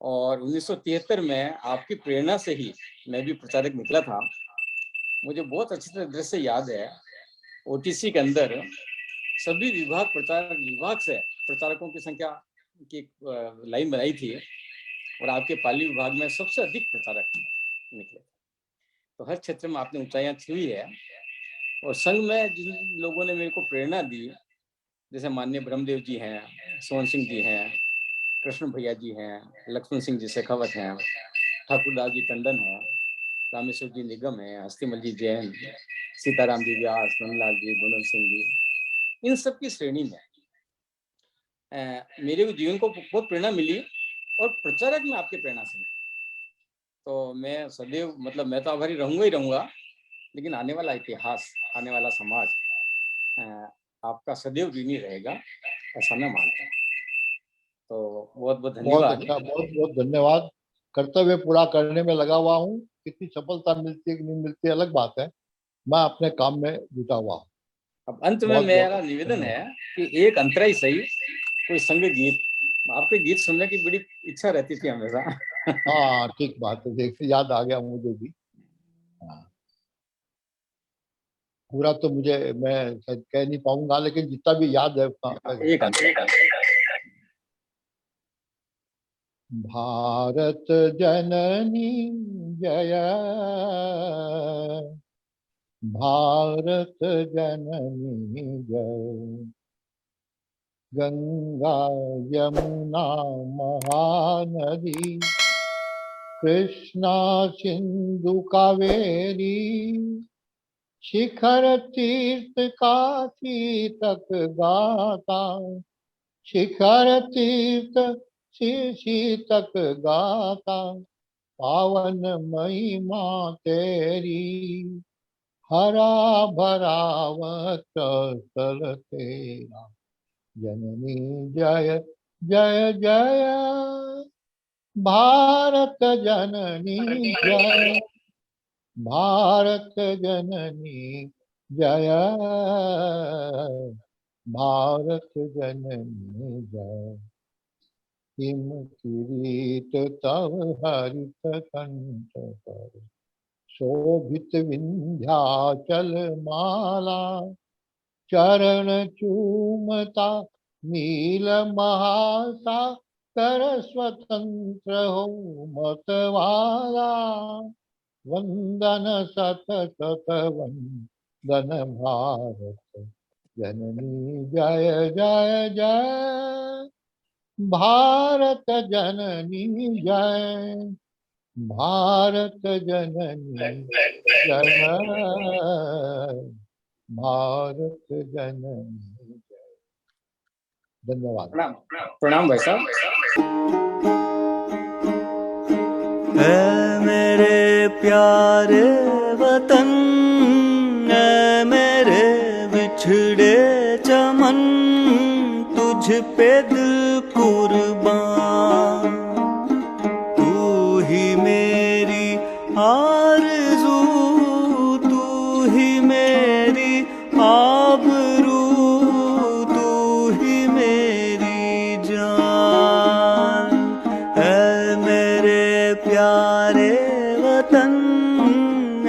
और 1973 में आपकी प्रेरणा से ही मैं भी प्रचारक निकला था। मुझे बहुत अच्छी तरह से याद है, ओटीसी के अंदर सभी प्रचारक विभाग से प्रचारकों की संख्या की लाइन बनाई थी, और आपके पाली विभाग में सबसे अधिक प्रचारक निकले। तो हर क्षेत्र में आपने ऊंचाइयां छुई है। और संघ में जिन लोगों ने मेरे को प्रेरणा दी, जैसे माननीय ब्रह्मदेव जी हैं, सोहन सिंह जी हैं, कृष्ण भैया जी हैं, लक्ष्मण सिंह जी शेखावत हैं, ठाकुरदास जी टंडन हैं, रामेश्वर जी निगम हैं, हस्तिमल जी जैन, सीताराम जी व्यास, नंदलाल जी, गुणन सिंह जी, इन सब की श्रेणी में मेरे जीवन को बहुत प्रेरणा मिली, और प्रचारक में आपकी प्रेरणा से। तो मैं सदैव, मतलब मैं तो आभारी रहूंगा ही रहूंगा, लेकिन आने वाला इतिहास, आने वाला समाज आपका सदैव ऋणी रहेगा, ऐसा मैं मानता हूँ। तो बहुत बहुत बहुत धन्यवाद। अच्छा, बहुत बहुत धन्यवाद। कर्तव्य पूरा करने में लगा हुआ हूँ। कितनी सफलता मिलती है कि नहीं मिलती है अलग बात है, मैं अपने काम में जुटा हुआ हूँ। अब अंत में बहुत मेरा बहुत निवेदन है धन्यवाद। कि एक अंतरा ही सही, कोई संग गीत, आपके गीत सुनने की बड़ी इच्छा रहती थी हमेशा। हाँ, ठीक बात है, देख याद आ गया मुझे भी। हाँ, पूरा तो मुझे मैं शायद कह नहीं पाऊंगा, लेकिन जितना भी याद है उतना कह एक सकता अंतरा। हूँ। भारत जननी जय, भारत जननी जय, गंगा यमुना महानदी, कृष्णा सिंधु कावेरी, शिखर तीर्थ काशी तक गाता, शिखर तीर्थ शीशी तक गाता, पावन महिमा तेरी, हरा भरा वक्षस्थल तेरा, जननी जय जय जय, भारत जननी जय, भारत जननी जय, भारत जननी जय, हिम किरीट तव हरित कंठ पर, शोभित विंध्याचल माला, चरण चूमता नील महासागर, स्वतंत्र हो मतवाला। वंदन सत सत वंदन भारत जननी जय जय जय, भारत जननी जय, भारत जननी जय, भारत जननी जय। धन्यवाद। प्रणाम प्रणाम भाई साहब। ऐ मेरे प्यारे वतन, ऐ मेरे बिछड़े चमन, तुझ पे दिल कुर्बान। तू ही मेरी आरज़ू, तू ही मेरी आबरू, तू ही मेरी जान। ऐ मेरे प्यारे वतन,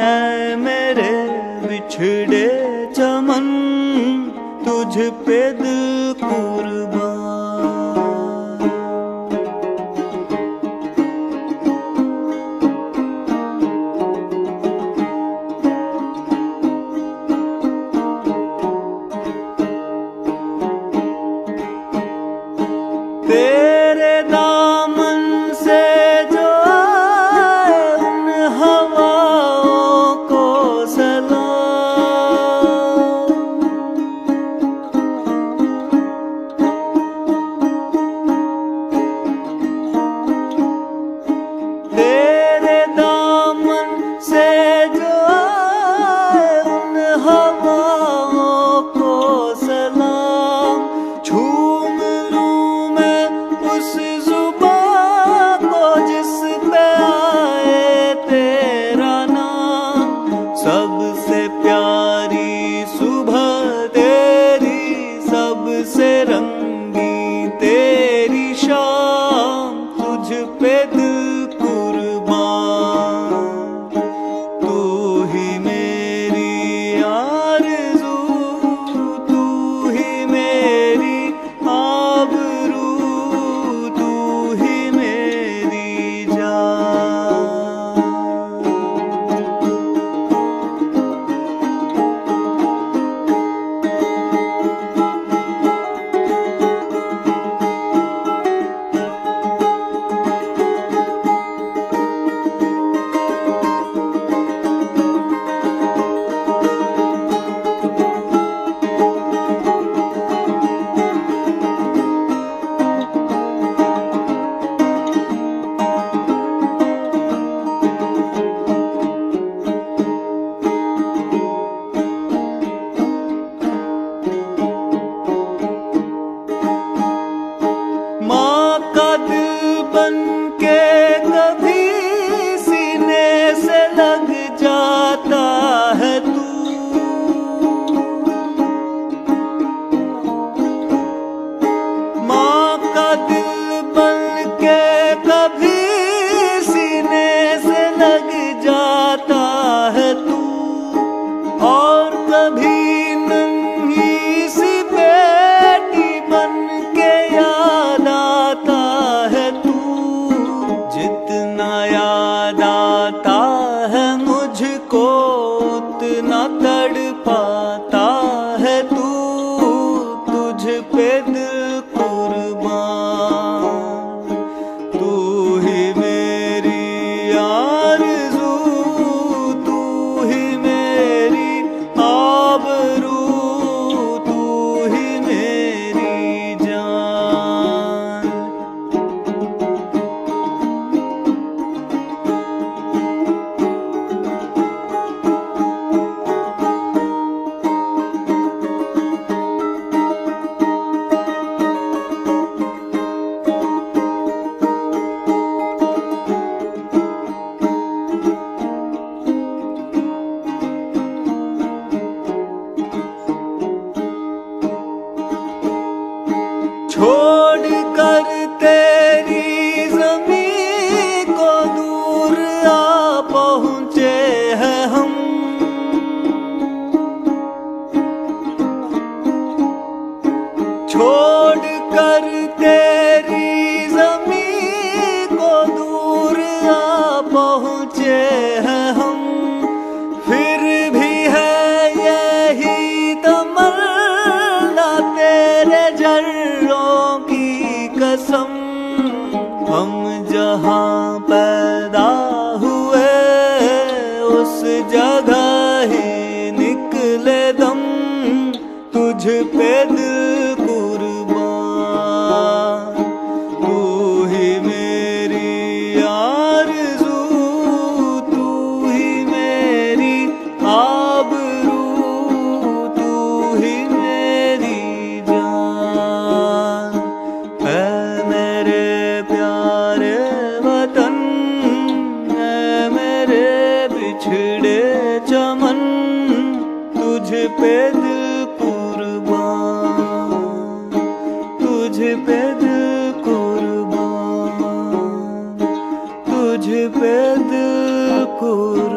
ऐ मेरे बिछड़े चमन, तुझ पे दिल कुर्बान। तेरे दामन से जो आए उन हवाओं को सलाम। तेरे दामन से जो आए उन हवाओं को सलाम। झूम लूं मैं उस जुबां को जिस पे आए तेरा नाम। सबसे प्यारी सुबह तेरी, सबसे रंगी तेरी शाम, तुझ पे दिल कुर्बान। तू ही मेरी आरज़ू, तू ही मेरी आबरू, तू ही मेरी जान। पहुँचे हैं हम, फिर भी है यही तमन्ना तेरे जर्रों की कसम। हम जहाँ पैदा हुए उस जगह ही निकले दम, तुझ पे दिल कुर्बान। तू ही मेरी आरज़ू, तू ही मेरी आबरू, तू ही मेरी जान। ऐ मेरे प्यारे वतन, ऐ मेरे बिछड़े चमन, तुझ पे दिल कुर्बान, तुझ पे दिल कुर्बान, तुझ पे दिल कुर्बान।